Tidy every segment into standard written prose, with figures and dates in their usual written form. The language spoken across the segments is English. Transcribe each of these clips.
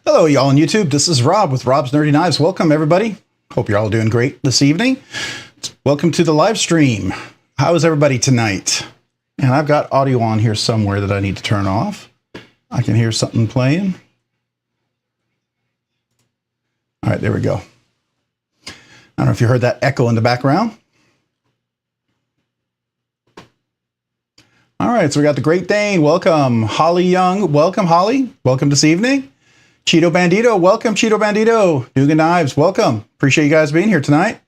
Hello, y'all on YouTube. This is Rob with Rob's Nerdy Knives. Welcome, everybody. Hope you're all doing great this evening. Welcome to the live stream. How is everybody tonight? And I've got audio on here somewhere that I need to turn off. I can hear something playing. All right, there we go. I don't know if you heard that echo in the background. All right, so we got the Great Dane. Welcome, Holly Young. Welcome, Holly. Welcome this evening. Cheeto Bandito, welcome, Cheeto Bandito. Nuga Knives, welcome. Appreciate you guys being here tonight.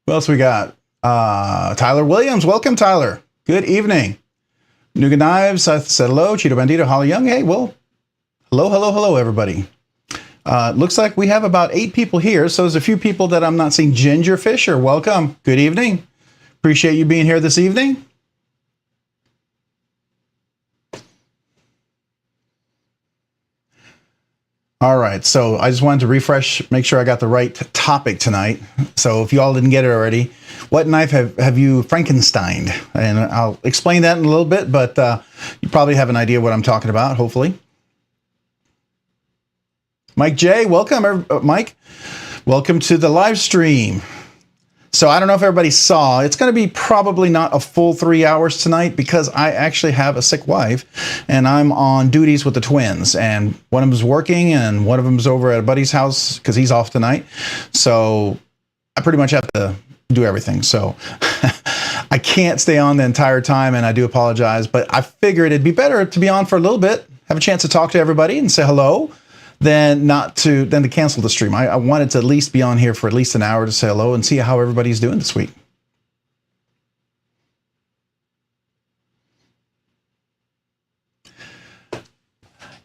Who else we got? Tyler Williams, welcome, Tyler. Good evening. Nuga Knives, I said hello. Cheeto Bandito, Holly Young. Hey, well, hello, everybody. Looks like we have about 8 people here, so there's a few people that I'm not seeing. Ginger Fisher, welcome. Good evening. Appreciate you being here this evening. All right, so I just wanted to refresh, make sure I got the right topic tonight. So if you all didn't get it already, what knife have you Frankensteined? And I'll explain that in a little bit, but you probably have an idea what I'm talking about, hopefully. Mike J, welcome, Mike. Welcome to the live stream. So I don't know if everybody saw, it's going to be probably not a full 3 hours tonight because I actually have a sick wife and I'm on duties with the twins, and one of them is working and one of them is over at a buddy's house because he's off tonight. So I pretty much have to do everything. So I can't stay on the entire time, and I do apologize, but I figured it'd be better to be on for a little bit, have a chance to talk to everybody and say hello, than to cancel the stream. I wanted to at least be on here for at least an hour to say hello and see how everybody's doing this week.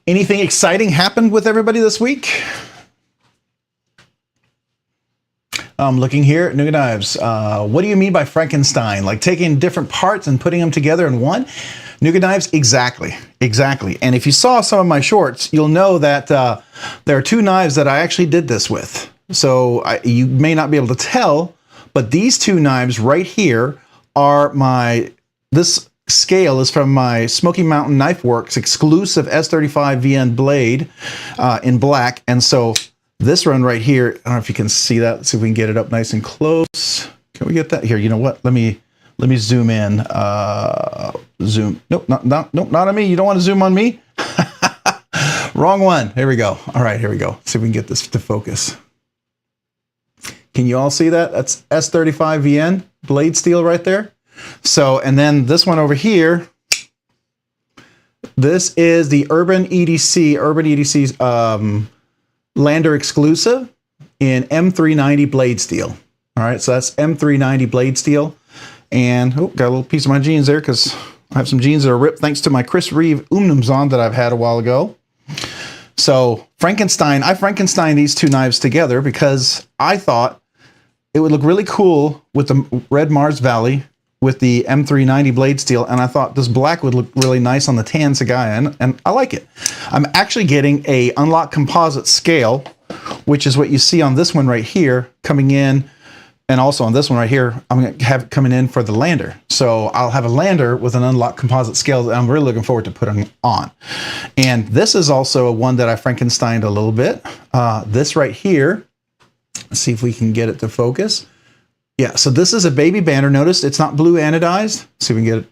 Anything exciting happened with everybody this week? I'm looking here at Nuga Knives. What do you mean by Frankenstein? Like taking different parts and putting them together in one? Nuga Knives, exactly. And if you saw some of my shorts, you'll know that there are 2 knives that I actually did this with. So you may not be able to tell, but these 2 knives right here are this scale is from my Smoky Mountain Knife Works exclusive S35 VN blade in black. And so this one right here, I don't know if you can see that. Let's see if we can get it up nice and close. Can we get that here? You know what? Let me zoom in. Zoom. Nope, not on me. You don't want to zoom on me. Wrong one. Here we go. All right, here we go. See if we can get this to focus. Can you all see that? That's S35 VN blade steel right there. So, and then this one over here, this is the Urban EDC's Lander exclusive in M390 blade steel. All right, so that's M390 blade steel. And got a little piece of my jeans there because I have some jeans that are ripped thanks to my Chris Reeve Umnums on that I've had a while ago. So I Frankensteined these 2 knives together because I thought it would look really cool with the red Mars Valley with the M390 blade steel, and I thought this black would look really nice on the tan Sagayan, and I like it. I'm actually getting a unlocked composite scale, which is what you see on this one right here coming in. And also on this one right here, I'm going to have it coming in for the Lander. So I'll have a Lander with an unlocked composite scale that I'm really looking forward to putting on. And this is also one that I Frankensteined a little bit. This right here, let's see if we can get it to focus. Yeah, so this is a baby banner. Notice it's not blue anodized. See if we can get it.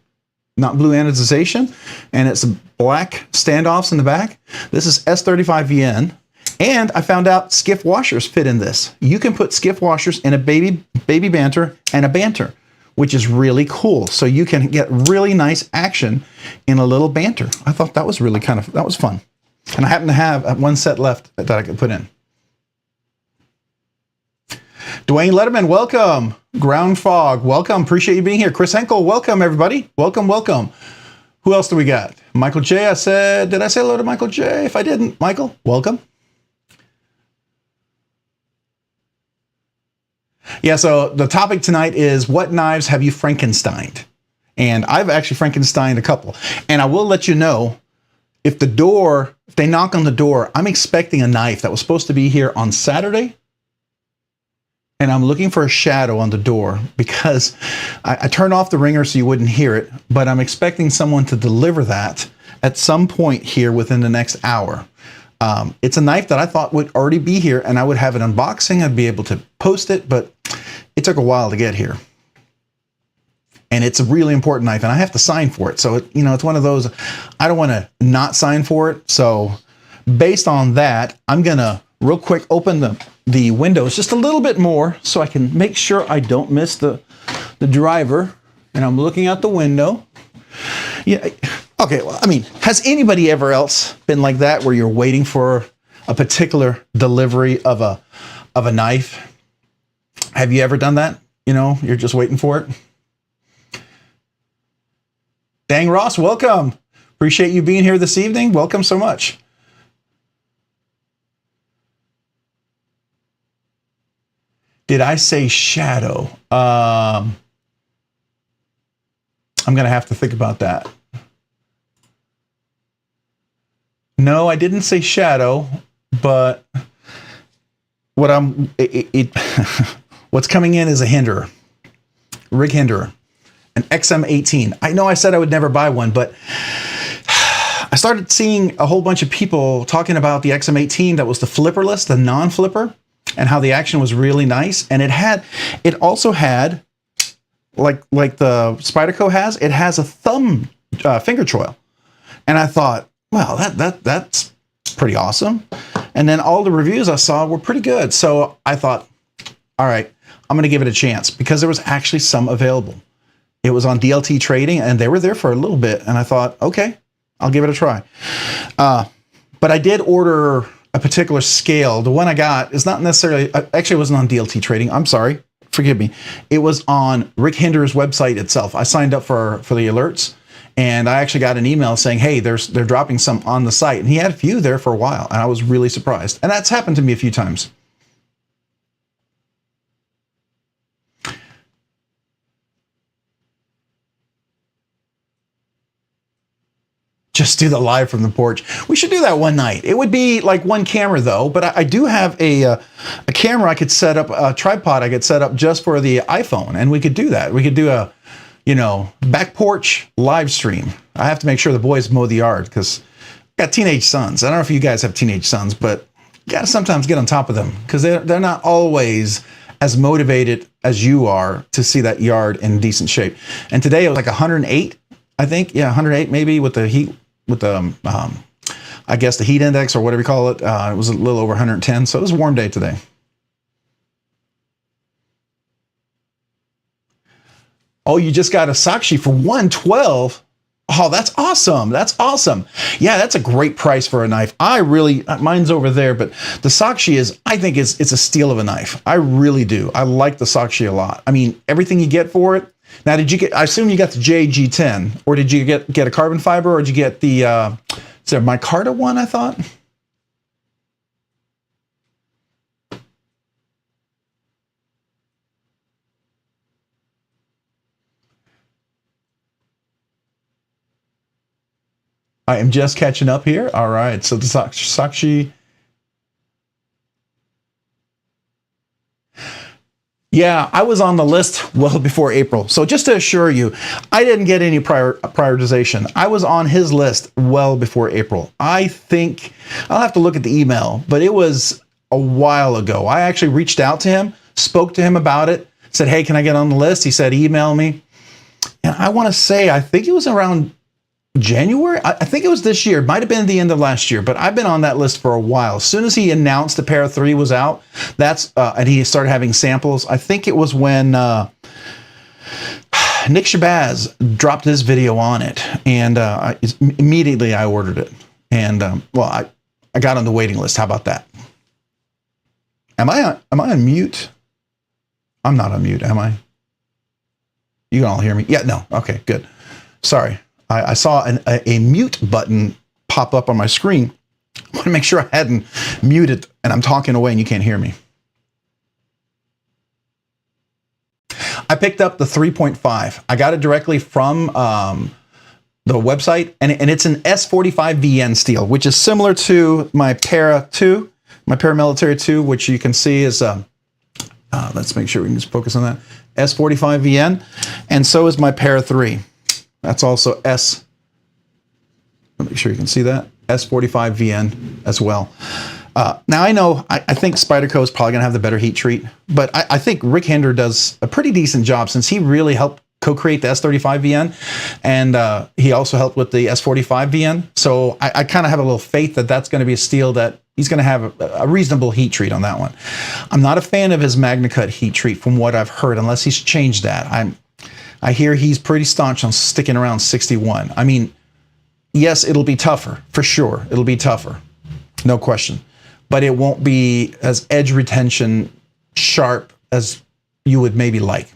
Not blue anodization. And it's black standoffs in the back. This is S35 VN. And I found out skiff washers fit in this. You can put skiff washers in a baby banter and a banter, which is really cool. So you can get really nice action in a little banter. I thought that was really that was fun. And I happen to have 1 set left that I could put in. Dwayne Letterman, welcome. Ground Fog, welcome. Appreciate you being here. Chris Henkel, welcome everybody. Welcome. Who else do we got? Michael J, did I say hello to Michael J? If I didn't, Michael, welcome. Yeah, so the topic tonight is what knives have you Frankensteined? And I've actually Frankensteined a couple. And I will let you know, if they knock on the door, I'm expecting a knife that was supposed to be here on Saturday. And I'm looking for a shadow on the door because I turned off the ringer so you wouldn't hear it, but I'm expecting someone to deliver that at some point here within the next hour. It's a knife that I thought would already be here, and I would have an unboxing. I'd be able to post it, but it took a while to get here. And it's a really important knife, and I have to sign for it. So, it's one of those, I don't want to not sign for it. So based on that, I'm going to real quick open the windows just a little bit more so I can make sure I don't miss the driver. And I'm looking out the window. Yeah. Okay. Well, I mean, has anybody ever else been like that where you're waiting for a particular delivery of a knife? Have you ever done that? You're just waiting for it. Dang Ross, welcome. Appreciate you being here this evening. Welcome so much. Did I say shadow? I'm going to have to think about that. No, I didn't say shadow, but what's coming in is a hinderer, rig hinderer. An XM18. I know I said I would never buy one, but I started seeing a whole bunch of people talking about the XM18 that was the flipperless, the non-flipper, and how the action was really nice. And it also had, like the Spyderco has, it has a thumb finger choil. And I thought, well, that's pretty awesome. And then all the reviews I saw were pretty good. So I thought, all right, I'm going to give it a chance because there was actually some available. It was on DLT Trading, and they were there for a little bit, and I thought, okay, I'll give it a try. But I did order a particular scale. The one I got is not necessarily, actually it wasn't on DLT Trading. I'm sorry, forgive me. It was on Rick Hinderer's website itself. I signed up for the alerts, and I actually got an email saying, hey, they're dropping some on the site. And he had a few there for a while, and I was really surprised. And that's happened to me a few times. Just do the live from the porch. We should do that one night. It would be like one camera though, but I do have a camera I could set up, a tripod I could set up just for the iPhone, and we could do that. We could do a, back porch live stream. I have to make sure the boys mow the yard because I got teenage sons. I don't know if you guys have teenage sons, but you got to sometimes get on top of them because they're not always as motivated as you are to see that yard in decent shape. And today it was like 108, I think. Yeah, 108 maybe with the heat. With the, I guess the heat index or whatever you call it, it was a little over 110. So it was a warm day today. Oh, you just got a Sakshi for $112. Oh, that's awesome. That's awesome. Yeah, that's a great price for a knife. Mine's over there, but the Sakshi I think it's a steal of a knife. I really do. I like the Sakshi a lot. I mean, everything you get for it. Now, I assume you got the JG10, or did you get a carbon fiber, or did you get the, is there a micarta one, I thought? I am just catching up here. All right, so the Sakshi. Yeah, I was on the list well before April. So just to assure you, I didn't get any prioritization. I was on his list well before April. I think, I'll have to look at the email, but it was a while ago. I actually reached out to him, spoke to him about it, said, hey, can I get on the list? He said, email me. And I want to say, I think it was around January. I think it was this year. It might have been the end of last year, but I've been on that list for a while. As soon as he announced the Para 3 was out, and he started having samples, I think it was when Nick Shabazz dropped his video on it, and immediately I ordered it. And I got on the waiting list. How about that? Am I on mute? I'm not on mute, am I? You can all hear me? Yeah, no. Okay, good. Sorry. I saw a mute button pop up on my screen. I want to make sure I hadn't muted and I'm talking away and you can't hear me. I picked up the 3.5. I got it directly from the website, and it's an S45VN steel, which is similar to my Para 2, my Paramilitary 2, which you can see is, let's make sure we can just focus on that, S45VN, and so is my Para 3. That's also S. Make sure you can see that. S45 VN as well. Now I know, I think Spyderco is probably gonna have the better heat treat, but I think Rick Hinder does a pretty decent job since he really helped co-create the S35 VN, and he also helped with the S45 VN. So I kind of have a little faith that that's going to be a steel that he's going to have a reasonable heat treat on that one. I'm not a fan of his MagnaCut heat treat from what I've heard, unless he's changed that. I hear he's pretty staunch on sticking around 61. I mean, yes, it'll be tougher for sure. It'll be tougher, no question, but it won't be as edge retention sharp as you would maybe like.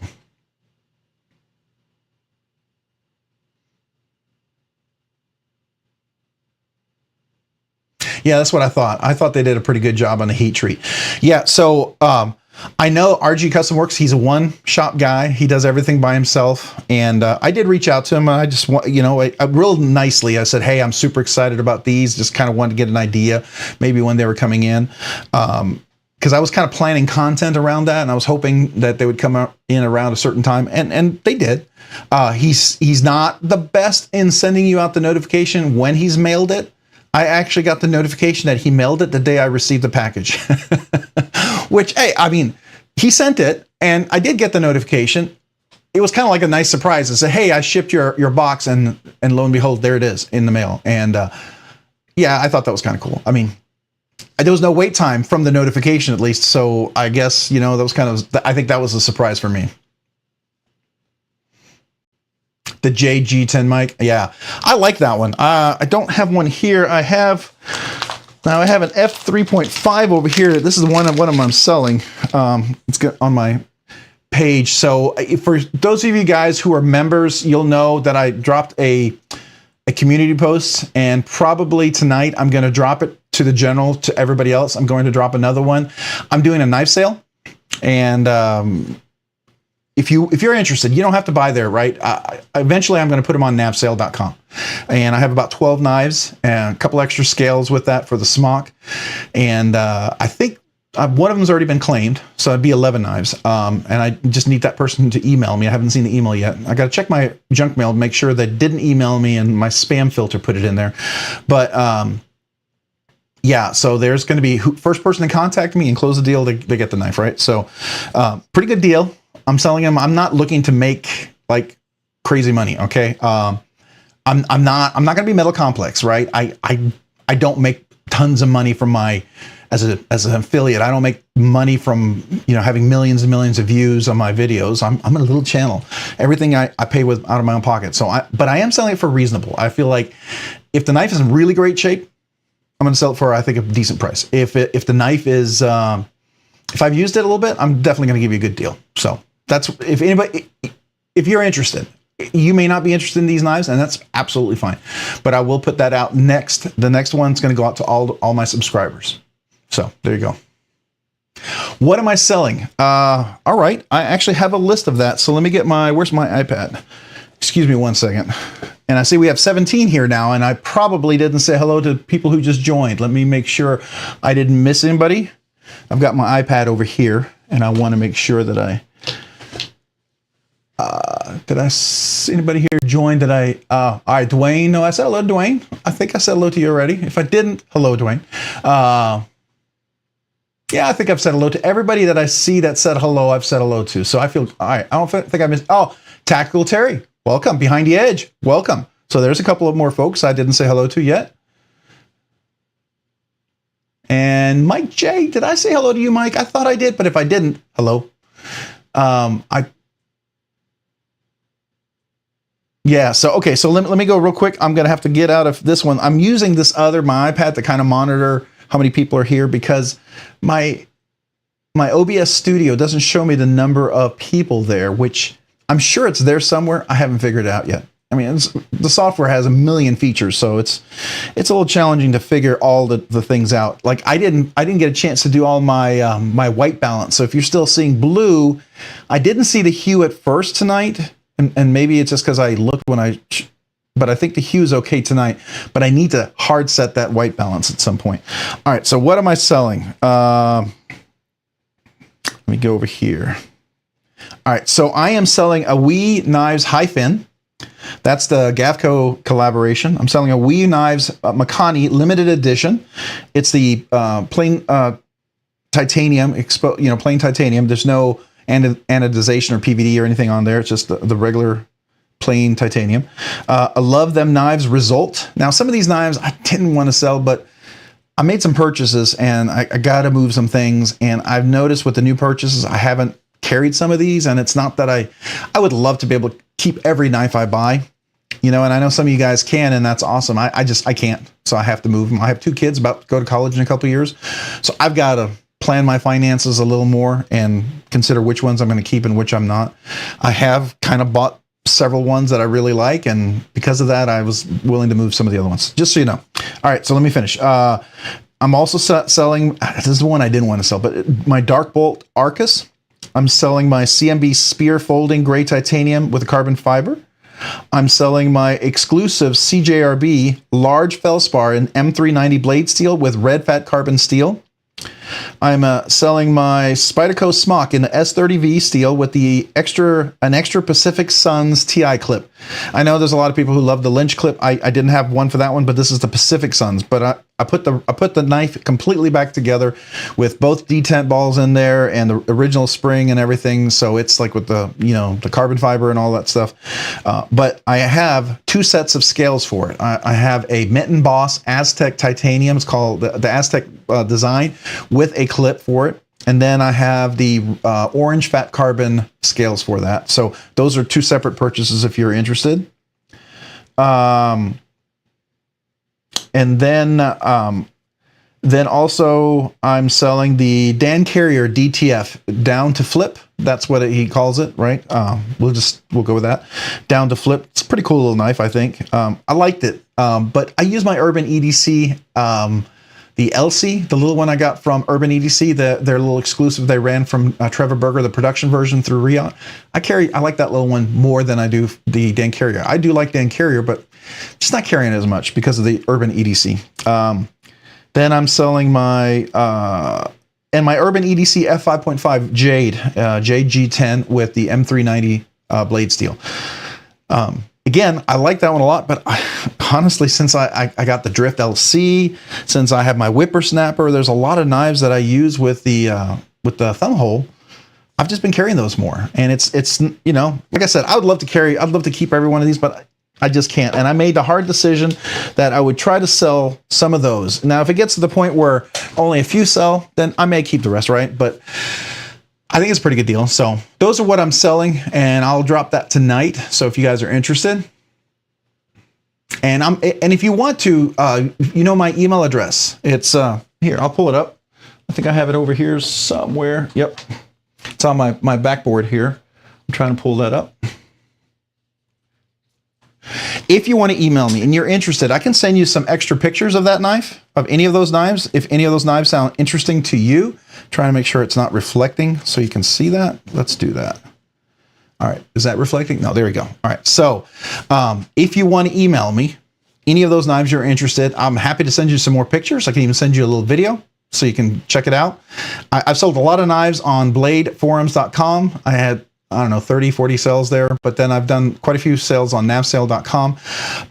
Yeah, that's what I thought. I thought they did a pretty good job on the heat treat. Yeah, so I know RG Custom Works. He's a one-shop guy. He does everything by himself. And I did reach out to him. I just want, you know, real nicely, I said, hey, I'm super excited about these. Just kind of wanted to get an idea, maybe when they were coming in. Because I was kind of planning content around that, and I was hoping that they would come out in around a certain time, and they did. He's not the best in sending you out the notification when he's mailed it. I actually got the notification that he mailed it the day I received the package. Which, hey, I mean, he sent it, and I did get the notification. It was kind of like a nice surprise. It said, hey, I shipped your box, and lo and behold, there it is in the mail. And yeah, I thought that was kind of cool. I mean, there was no wait time from the notification, at least, so I guess, you know, that was kind of, I think that was a surprise for me. The JG10 mic, yeah, I like that one. I don't have one here. I have an F3.5 over here. This is one of them I'm selling. It's got on my page. So for those of you guys who are members, you'll know that I dropped a community post, and probably tonight I'm going to drop it to the general, to everybody else. I'm going to drop another one. I'm doing a knife sale, and if you're interested, you don't have to buy there, right? Eventually, I'm going to put them on navsale.com, and I have about 12 knives and a couple extra scales with that for the smock, and I think one of them's already been claimed, so it'd be 11 knives, and I just need that person to email me. I haven't seen the email yet. I got to check my junk mail to make sure they didn't email me and my spam filter put it in there, but yeah, so there's going to be first person to contact me and close the deal, they get the knife, right? So pretty good deal. I'm selling them. I'm not looking to make like crazy money. Okay. I'm not going to be Metal Complex, right? I don't make tons of money from as an affiliate. I don't make money from, you know, having millions and millions of views on my videos. I'm a little channel. Everything I pay with out of my own pocket. So but I am selling it for reasonable. I feel like if the knife is in really great shape, I'm going to sell it for, I think, a decent price. If the knife is, if I've used it a little bit, I'm definitely going to give you a good deal. So that's, if you're interested, you may not be interested in these knives, and that's absolutely fine. But I will put that out next. The next one's going to go out to all my subscribers. So there you go. What am I selling? All right. I actually have a list of that. So let me get where's my iPad? Excuse me one second. And I see we have 17 here now, and I probably didn't say hello to people who just joined. Let me make sure I didn't miss anybody. I've got my iPad over here, and I want to make sure that did I see anybody here join? All right, Dwayne. No, I said hello to Dwayne. I think I said hello to you already. If I didn't, hello, Dwayne. Yeah, I think I've said hello to everybody that I see that said hello. I've said hello to. So I feel, all right. I don't think I missed. Oh, Tactical Terry. Welcome. Behind the Edge. Welcome. So there's a couple of more folks I didn't say hello to yet. And Mike J. Did I say hello to you, Mike? I thought I did, but if I didn't, hello. Yeah, so, okay, so let me go real quick. I'm going to have to get out of this one. I'm using my iPad to kind of monitor how many people are here, because my OBS studio doesn't show me the number of people there, which I'm sure it's there somewhere. I haven't figured it out yet. I mean, the software has a million features, so it's a little challenging to figure all the things out. Like I didn't get a chance to do all my my white balance. So if you're still seeing blue, I didn't see the hue at first tonight, and maybe it's just because I looked but I think the hue is okay tonight. But I need to hard set that white balance at some point. All right, so what am I selling? Let me go over here. All right, so I am selling a WE Knives High Fin. That's the Gavco collaboration. I'm selling a Wii Knives Makani limited edition. It's the plain titanium, plain titanium. There's no anodization or PVD or anything on there. It's just the regular plain titanium. I love them knives result. Now, some of these knives I didn't want to sell, but I made some purchases and I got to move some things. And I've noticed with the new purchases, I haven't carried some of these. And it's not that I would love to be able to keep every knife I buy, and I know some of you guys can, and that's awesome. I can't. So I have to move them. I have 2 kids about to go to college in a couple of years. So I've got to plan my finances a little more and consider which ones I'm going to keep and which I'm not. I have kind of bought several ones that I really like, and because of that, I was willing to move some of the other ones, just so you know. All right, so let me finish. I'm also selling, this is the one I didn't want to sell, but my Dark Bolt Arcus. I'm selling my CMB Spear Folding Gray Titanium with a carbon fiber. I'm selling my exclusive CJRB Large Felspar in M390 blade steel with red fat carbon steel. I'm selling my Spyderco Smock in the S30V steel with an extra Pacific Suns TI clip. I know there's a lot of people who love the Lynch clip. I didn't have one for that one, but this is the Pacific Suns. But I put the knife completely back together with both detent balls in there and the original spring and everything. So it's like with the carbon fiber and all that stuff. But I have 2 sets of scales for it. I have a Mitten Boss Aztec Titanium. It's called the Aztec design with a clip for it. And then I have the orange fat carbon scales for that. So those are 2 separate purchases if you're interested. And then also I'm selling the Dan Carrier DTF down to flip. That's what he calls it, right? We'll go with that. Down to flip. It's a pretty cool little knife, I think. I liked it, but I use my Urban EDC. The LC, the little one I got from Urban EDC, their little exclusive they ran from Trevor Berger, the production version through Riot. I like that little one more than I do the Dan Carrier. I do like Dan Carrier, but just not carrying it as much because of the Urban EDC. Then I'm selling my Urban EDC F5.5 Jade G10 with the M390 blade steel. Again, I like that one a lot, but honestly, since I got the Drift LC, since I have my Whippersnapper, there's a lot of knives that I use with the thumb hole. I've just been carrying those more, and it's like I said, I'd love to keep every one of these, but I just can't. And I made the hard decision that I would try to sell some of those. Now, if it gets to the point where only a few sell, then I may keep the rest, right? But I think it's a pretty good deal. So those are what I'm selling, and I'll drop that tonight. So if you guys are interested, and if you want to, my email address. It's here. I'll pull it up. I think I have it over here somewhere. Yep, it's on my backboard here. I'm trying to pull that up. If you want to email me and you're interested, I can send you some extra pictures of that knife, of any of those knives. If any of those knives sound interesting to you, trying to make sure it's not reflecting so you can see that. Let's do that. All right. Is that reflecting? No, there we go. All right. So if you want to email me any of those knives you're interested, I'm happy to send you some more pictures. I can even send you a little video so you can check it out. I've sold a lot of knives on bladeforums.com. I had 30, 40 sales there, but then I've done quite a few sales on navsale.com,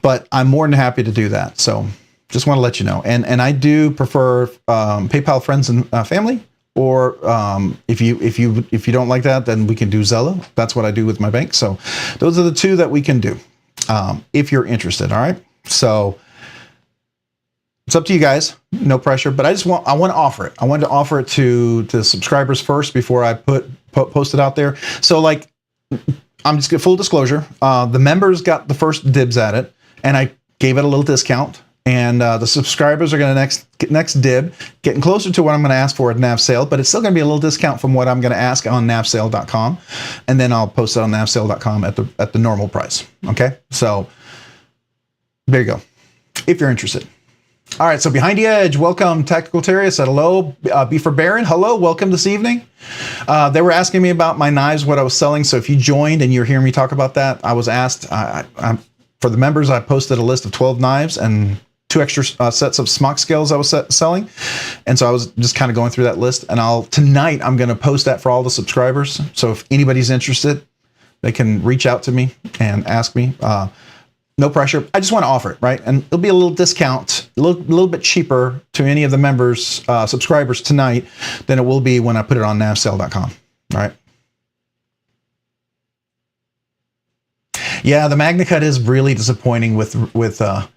but I'm more than happy to do that. So just want to let you know. And I do prefer PayPal friends and family, or if you don't like that, then we can do Zella. That's what I do with my bank. So those are the 2 that we can do if you're interested. All right. So it's up to you guys, no pressure, but I want to offer it. I wanted to offer it to the subscribers first before I post it out there. So like, I'm just full disclosure. The members got the first dibs at it, and I gave it a little discount, and the subscribers are going to next dib, getting closer to what I'm going to ask for at NavSale, but it's still going to be a little discount from what I'm going to ask on navsale.com. And then I'll post it on navsale.com at the normal price. Okay. So there you go. If you're interested. All right, so Behind the Edge, welcome. Tactical Terry said hello. B for Baron, hello, welcome this evening. They were asking me about my knives, what I was selling. So if you joined and you're hearing me talk about that, I was asked, for the members, I posted a list of 12 knives and 2 extra sets of smock scales I was selling. And so I was just kind of going through that list. And tonight I'm going to post that for all the subscribers. So if anybody's interested, they can reach out to me and ask me. No pressure. I just want to offer it, right? And it'll be a little discount, a little bit cheaper to any of the members, subscribers tonight than it will be when I put it on navsale.com. All right. Yeah, the MagnaCut is really disappointing with the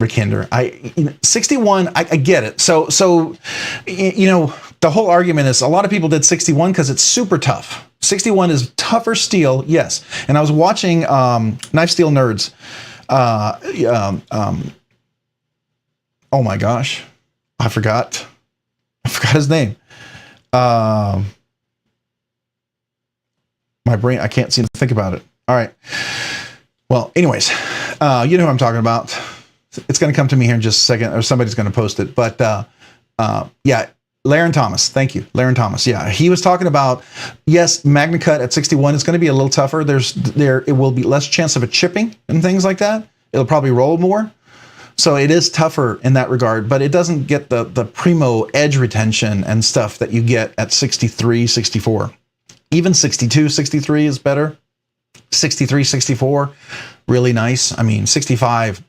Rickhinder. 61, I get it. So the whole argument is a lot of people did 61 because it's super tough. 61 is tougher steel, yes. And I was watching Knife Steel Nerds. Oh my gosh, I forgot his name. My brain, I can't seem to think about it. All right. Well, anyways, you know who I'm talking about. It's going to come to me here in just a second, or somebody's going to post it. But yeah, Laren Thomas. Thank you, Laren Thomas. Yeah, he was talking about, yes, MagnaCut at 61 is going to be a little tougher. It will be less chance of a chipping and things like that. It'll probably roll more. So it is tougher in that regard, but it doesn't get the primo edge retention and stuff that you get at 63, 64. Even 62, 63 is better. 63, 64, really nice. I mean, 65,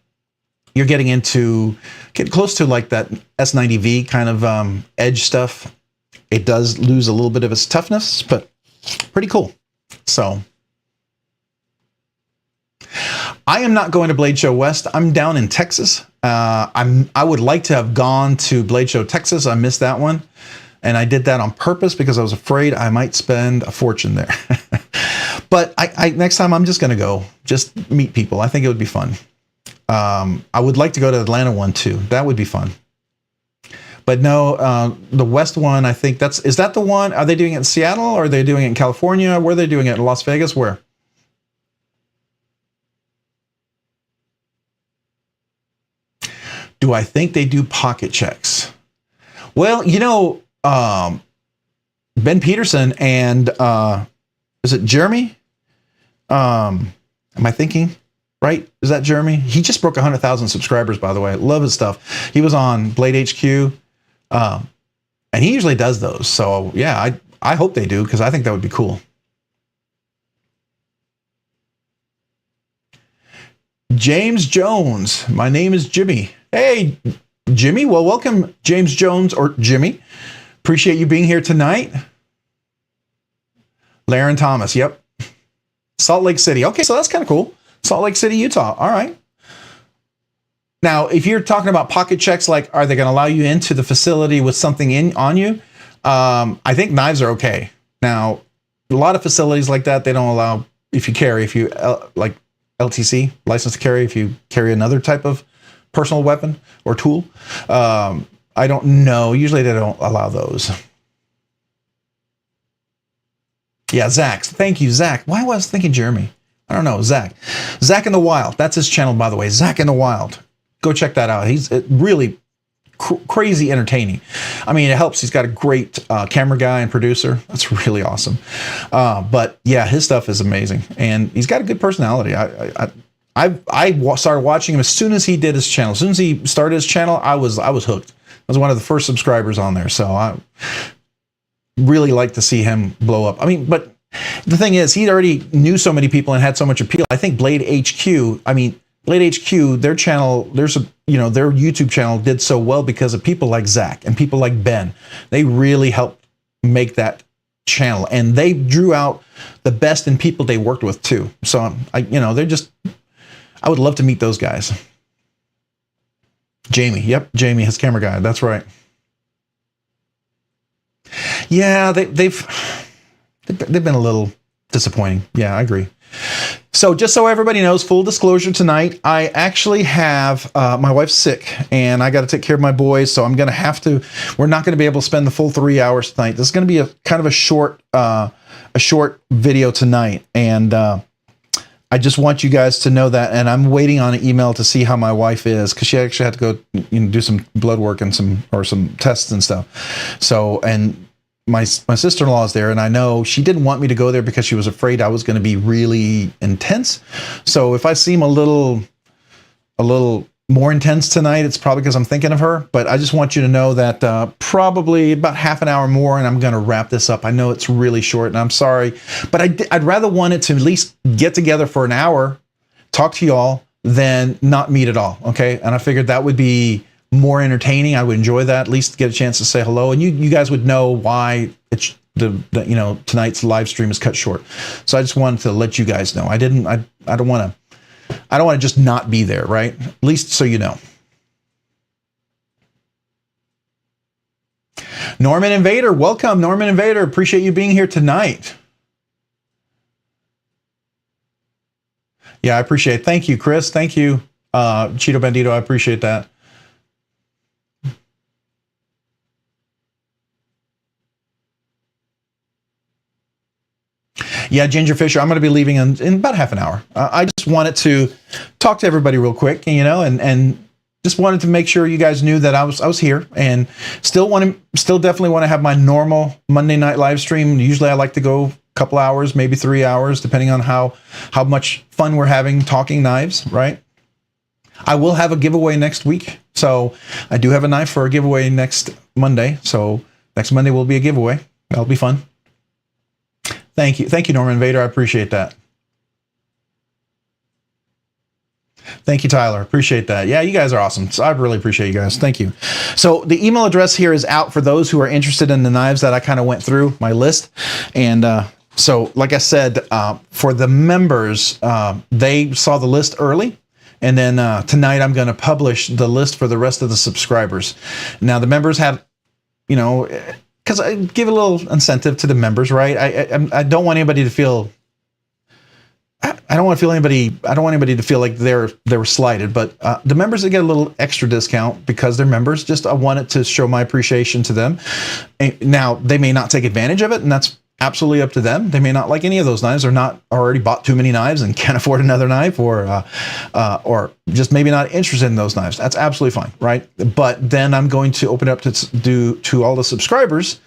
you're getting close to like that S90V kind of edge stuff. It does lose a little bit of its toughness, but pretty cool. So I am not going to Blade Show West. I'm down in Texas. I would like to have gone to Blade Show Texas. I missed that one. And I did that on purpose because I was afraid I might spend a fortune there. But next time I'm just going to go, just meet people. I think it would be fun. I would like to go to the Atlanta one too. That would be fun. But no, the West one, I think is that the one? Are they doing it in Seattle or are they doing it in California? Where are they doing it? In Las Vegas? Where? Do I think they do pocket checks? Well, Ben Peterson and is it Jeremy? Am I thinking right? Is that Jeremy? He just broke 100,000 subscribers, by the way. Love his stuff. He was on Blade HQ, and he usually does those. So yeah, I hope they do because I think that would be cool. James Jones. My name is Jimmy. Hey, Jimmy. Well, welcome, James Jones or Jimmy. Appreciate you being here tonight. Laren Thomas. Yep. Salt Lake City. Okay, so that's kind of cool. Salt Lake City, Utah. All right. Now, if you're talking about pocket checks, like, are they going to allow you into the facility with something on you? I think knives are okay. Now, a lot of facilities like that, they don't allow, like LTC, license to carry, if you carry another type of personal weapon or tool. I don't know. Usually they don't allow those. Yeah, Zach. Thank you, Zach. Why was I thinking Jeremy? I don't know. Zach in the Wild. That's his channel, by the way. Zach in the Wild. Go check that out. He's really crazy entertaining. I mean, it helps. He's got a great camera guy and producer. That's really awesome. But yeah, his stuff is amazing, and he's got a good personality. I started watching him as soon as he did his channel. As soon as he started his channel, I was hooked. I was one of the first subscribers on there, so I really like to see him blow up. I mean, but the thing is, he already knew so many people and had so much appeal. I think Blade HQ, their channel, their YouTube channel did so well because of people like Zach and people like Ben. They really helped make that channel, and they drew out the best in people they worked with too. So I would love to meet those guys. Jamie, yep, Jamie, his camera guy. That's right. Yeah, they've been a little disappointing. Yeah, I agree. So just so everybody knows, full disclosure tonight, I actually have, my wife's sick and I got to take care of my boys. So we're not going to be able to spend the full 3 hours tonight. This is going to be a kind of a short video tonight. And, I just want you guys to know that. And I'm waiting on an email to see how my wife is, because she actually had to go do some blood work and some tests and stuff. So, and my sister-in-law is there, and I know she didn't want me to go there because she was afraid I was going to be really intense. So if I seem a little more intense tonight. It's probably because I'm thinking of her, but I just want you to know that probably about half an hour more and I'm going to wrap this up. I know it's really short and I'm sorry, but I'd rather want it to at least get together for an hour, talk to y'all, than not meet at all. Okay. And I figured that would be more entertaining. I would enjoy that, at least get a chance to say hello. And you guys would know why it's tonight's live stream is cut short. So I just wanted to let you guys know. I don't want to just not be there, right? At least so you know. Norman Invader, welcome. Norman Invader, appreciate you being here tonight. Yeah, I appreciate it. Thank you, Chris. Thank you, Cheeto Bandito. I appreciate that. Yeah, Ginger Fisher, I'm going to be leaving in about half an hour. I just wanted to talk to everybody real quick, and just wanted to make sure you guys knew that I was here, and still definitely want to have my normal Monday night live stream. Usually I like to go a couple hours, maybe 3 hours, depending on how much fun we're having talking knives, right? I will have a giveaway next week. So I do have a knife for a giveaway next Monday. So next Monday will be a giveaway. That'll be fun. Thank you, Norman Vader. I appreciate that. Thank you, Tyler. Appreciate that. Yeah, you guys are awesome. So I really appreciate you guys. Thank you. So the email address here is out for those who are interested in the knives that I kind of went through my list. And so, like I said, for the members, they saw the list early. And then tonight I'm going to publish the list for the rest of the subscribers. Now, the members have, because I give a little incentive to the members, right? I don't want anybody to feel. I don't want anybody to feel like they were slighted, but the members that get a little extra discount because they're members. Just I wanted to show my appreciation to them. And now they may not take advantage of it, and that's absolutely up to them. They may not like any of those knives, or not already bought too many knives and can't afford another knife, or just maybe not interested in those knives. That's absolutely fine, right? But then I'm going to open it up to all the subscribers,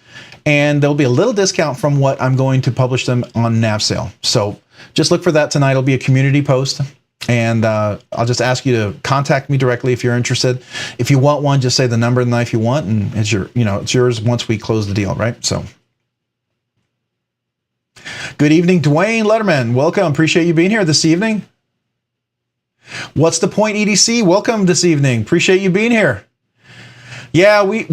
and there'll be a little discount from what I'm going to publish them on nav sale. So just look for that tonight. It'll be a community post, and I'll just ask you to contact me directly if you're interested. If you want one, just say the number of the knife you want, and it's yours once we close the deal, right? So. Good evening, Dwayne Letterman. Welcome. Appreciate you being here this evening. What's the point, EDC? Welcome this evening. Appreciate you being here. Yeah, we're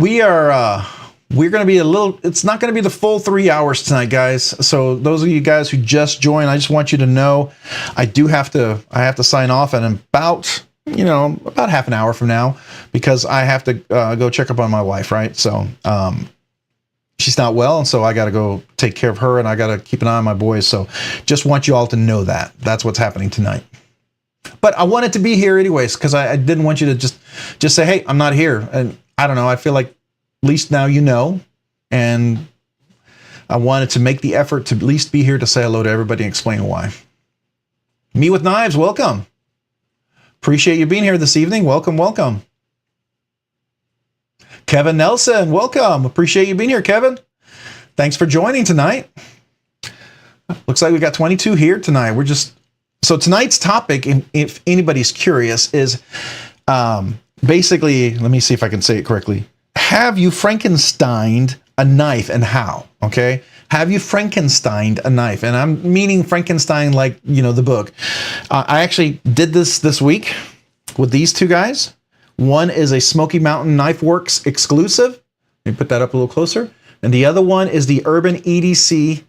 going to be it's not going to be the full 3 hours tonight, guys. So those of you guys who just joined, I just want you to know I have to sign off in about half an hour from now, because I have to go check up on my wife, right? So, she's not well, and so I got to go take care of her, and I got to keep an eye on my boys. So just want you all to know that. That's what's happening tonight. But I wanted to be here anyways, because I didn't want you to just say, hey, I'm not here. And I don't know, I feel like at least now you know, and I wanted to make the effort to at least be here to say hello to everybody and explain why. Me with Knives, welcome. Appreciate you being here this evening. Welcome, welcome. Kevin Nelson, welcome. Appreciate you being here, Kevin. Thanks for joining tonight. Looks like we got 22 here tonight. So tonight's topic, if anybody's curious, is basically, let me see if I can say it correctly. Have you Frankenstein'ed a knife, and how? Okay. Have you Frankenstein'ed a knife? And I'm meaning Frankenstein like, the book. I actually did this week with these two guys. One is a Smoky Mountain Knife Works exclusive. Let me put that up a little closer. And the other one is the Urban EDC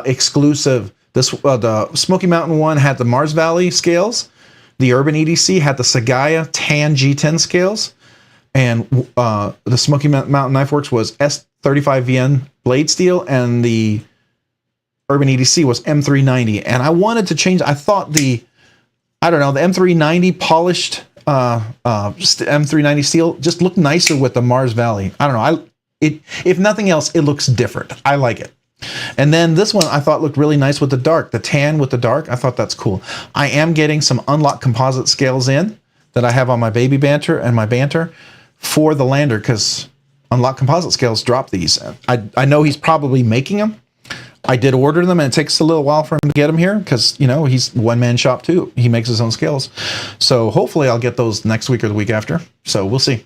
exclusive. The Smoky Mountain one had the Mars Valley scales. The Urban EDC had the Sagaya Tan G10 scales. And the Smoky Mountain Knife Works was S35VN blade steel, and the Urban EDC was M390. And I wanted to change. I thought the M390 polished M390 steel just looked nicer with the Mars Valley. I don't know. If nothing else, it looks different. I like it. And then this one I thought looked really nice with the dark, the tan with the dark. I thought that's cool. I am getting some unlocked composite scales in that I have on my Baby Banter and my Banter for the Lander, because unlocked composite scales drop these. I know he's probably making them. I did order them, and it takes a little while for him to get them here because, you know, he's one-man shop too. He makes his own scales. So hopefully I'll get those next week or the week after. So we'll see.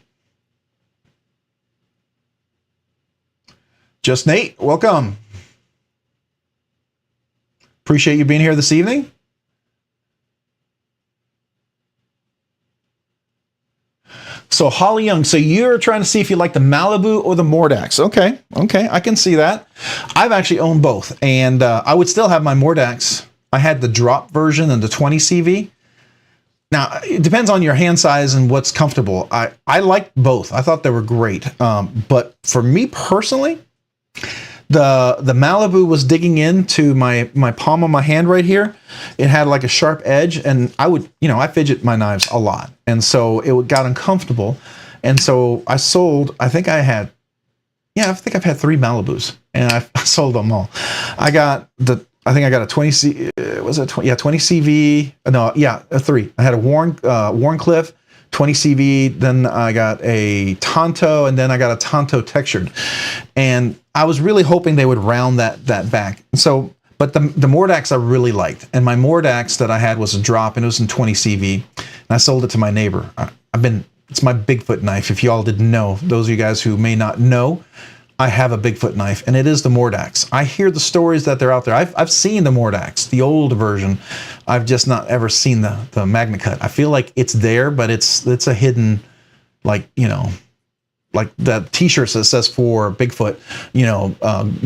Just Nate, welcome. Appreciate you being here this evening. So Holly Young, so you're trying to see if you like the Malibu or the Mordax. Okay, I can see that. I've actually owned both, and I would still have my Mordax. I had the drop version and the 20 CV. Now, it depends on your hand size and what's comfortable. I liked both. I thought they were great. But for me personally, the Malibu was digging into my palm of my hand right here. It had like a sharp edge, and I fidget my knives a lot, and so it got uncomfortable. And so I sold. I think I've had 3 Malibus, and I sold them all. I think I got a 20 C. Was it 20? Yeah, 20 CV. No, yeah, a 3. I had a Warncliffe 20 CV. Then I got a Tonto, and then I got a Tonto textured, and I was really hoping they would round that back. So, but the Mordax I really liked, and my Mordax that I had was a drop, and it was in 20 CV, and I sold it to my neighbor. It's my Bigfoot knife. If y'all didn't know, those of you guys who may not know, I have a Bigfoot knife, and it is the Mordax. I hear the stories that they're out there. I've seen the Mordax, the old version. I've just not ever seen the Magna Cut. I feel like it's there, but it's a hidden, like, you know, like the t-shirt that says for Bigfoot, you know,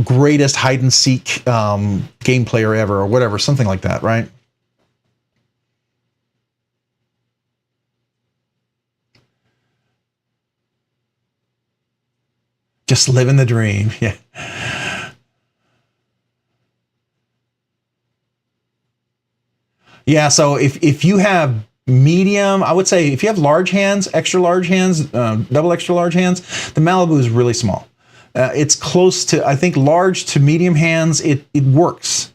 greatest hide and seek game player ever, or whatever, something like that, right? Just living the dream. Yeah. Yeah. So if you have medium, I would say if you have large hands, extra large hands, double extra large hands, the Malibu is really small. It's close to, I think, large to medium hands. It works,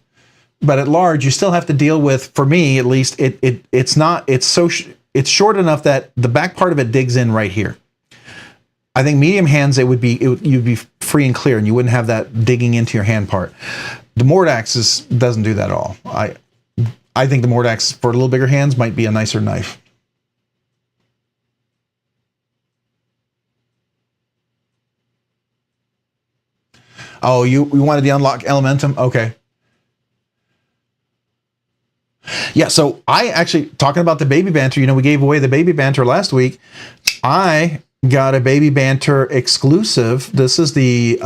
but at large, you still have to deal with. For me, at least, it's short enough that the back part of it digs in right here. I think medium hands, you'd be free and clear, and you wouldn't have that digging into your hand part. The Mordax doesn't do that at all. I think the Mordax for a little bigger hands might be a nicer knife. Oh, you wanted the Unlock Elementum? Okay. Yeah, so I actually, talking about the Baby Banter, you know, we gave away the Baby Banter last week. I got a Baby Banter exclusive. This is the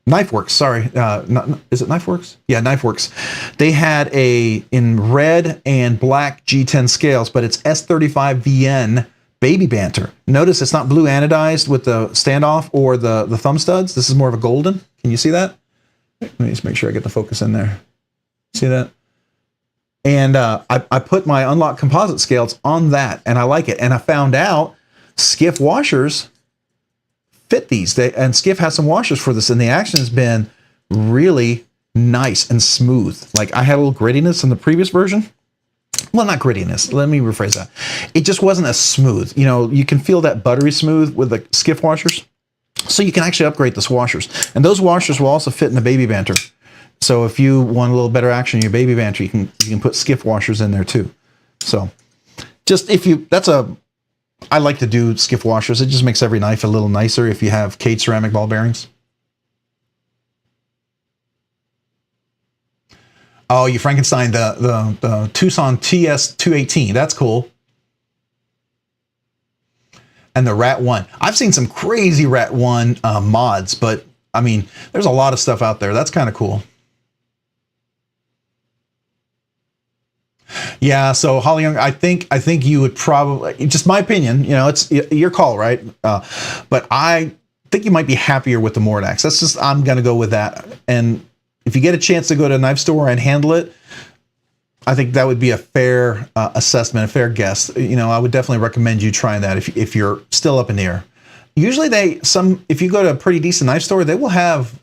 Knifeworks. Sorry, is it Knifeworks? Yeah, Knifeworks. They had in red and black G10 scales, but it's S35VN Baby Banter. Notice it's not blue anodized with the standoff or the thumb studs. This is more of a golden. Can you see that? Let me just make sure I get the focus in there. See that? And I put my Unlock composite scales on that, and I like it. And I found out Skiff washers fit these. And Skiff has some washers for this, and the action has been really nice and smooth. Like, I had a little grittiness in the previous version. Well, not grittiness. Let me rephrase that. It just wasn't as smooth. You know, you can feel that buttery smooth with the Skiff washers. So you can actually upgrade those washers. And those washers will also fit in the Baby Banter. So if you want a little better action in your Baby Banter, you can put Skiff washers in there too. So just I like to do Skiff washers. It just makes every knife a little nicer if you have cage ceramic ball bearings. Oh, you Frankenstein, the Tucson TS218. That's cool. And the Rat 1. I've seen some crazy Rat 1 mods, but I mean, there's a lot of stuff out there. That's kind of cool. Yeah, so Holly Young, I think you would probably, just my opinion, you know, it's your call, right? But I think you might be happier with the Mordax. I'm going to go with that. And if you get a chance to go to a knife store and handle it, I think that would be a fair assessment, a fair guess. You know, I would definitely recommend you trying that if you're still up in the air. Usually if you go to a pretty decent knife store, they will have,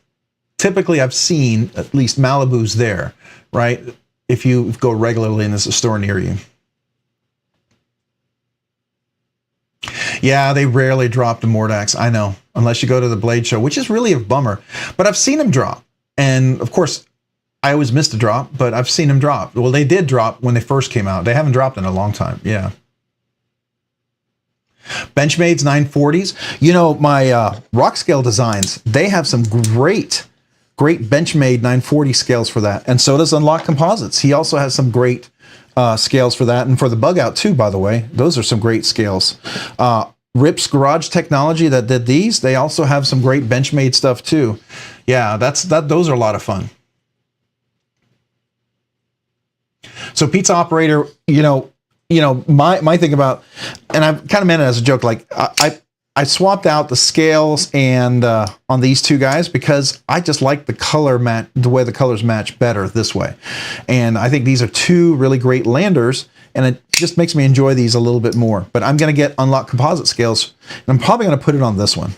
typically I've seen at least Malibus there, right? If you go regularly and there's a store near you. Yeah, they rarely drop the Mordax. I know, unless you go to the Blade Show, which is really a bummer. But I've seen them drop, and of course, I always missed a drop, but I've seen them drop. Well, they did drop when they first came out. They haven't dropped in a long time. Yeah. Benchmade's 940s. You know, my rock scale designs, they have some great Benchmade 940 scales for that. And so does Unlock Composites. He also has some great scales for that. And for the bug out too, by the way, those are some great scales. Rip's Garage Technology that did these, they also have some great Benchmade stuff too. Yeah, those are a lot of fun. So Pizza Operator, my thing about, and I've kind of meant it as a joke, like I swapped out the scales and on these two guys because I just like the way the colors match better this way. And I think these are two really great landers, and it just makes me enjoy these a little bit more. But I'm going to get Unlock Composite scales, and I'm probably going to put it on this one.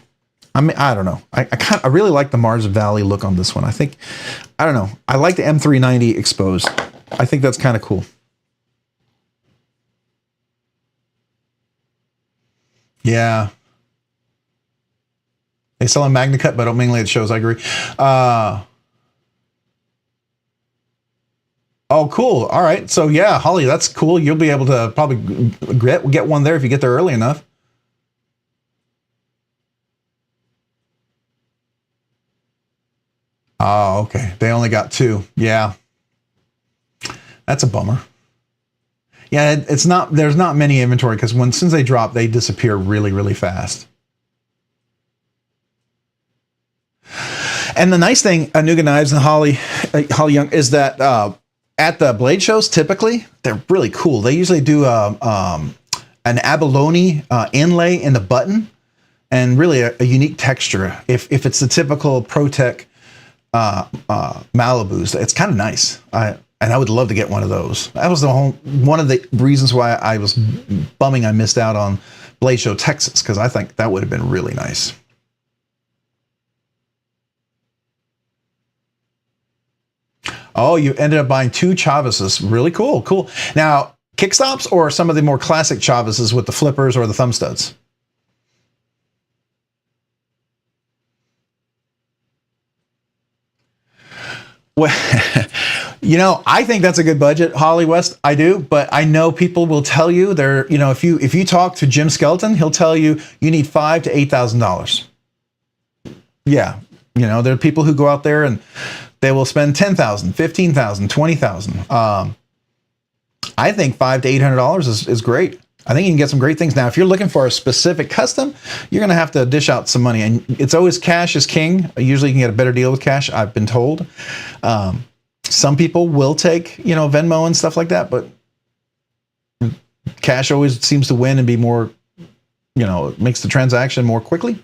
I don't know. I really like the Mars Valley look on this one. I don't know. I like the M390 exposed. I think that's kind of cool. Yeah. They sell a Magna Cut, but mainly at shows. I agree. Oh, cool. All right. So yeah, Holly, that's cool. You'll be able to probably get one there if you get there early enough. Oh, okay. They only got two. Yeah. That's a bummer. Yeah, there's not many inventory because since they drop, they disappear really, really fast. And the nice thing, Anuga Knives and Holly Young, is that at the blade shows, typically they're really cool. They usually do an abalone inlay in the button, and really a unique texture. If it's the typical ProTech Malibus, it's kind of nice. And I would love to get one of those. That was one of the reasons why I was bumming I missed out on Blade Show Texas, because I think that would have been really nice. Oh, you ended up buying two Chavises. Really cool. Cool. Now, kickstops or some of the more classic Chavises with the flippers or the thumb studs? Well, I think that's a good budget, Holly West. I do, but I know people will tell you if you talk to Jim Skelton, he'll tell you need $5,000 to $8,000. Yeah, there are people who go out there and they will spend $10,000, $15,000, $20,000. I think $500 to $800 is great. I think you can get some great things. Now, if you're looking for a specific custom, you're going to have to dish out some money. And it's always cash is king. Usually you can get a better deal with cash, I've been told. Some people will take, Venmo and stuff like that, but cash always seems to win and be more, it makes the transaction more quickly.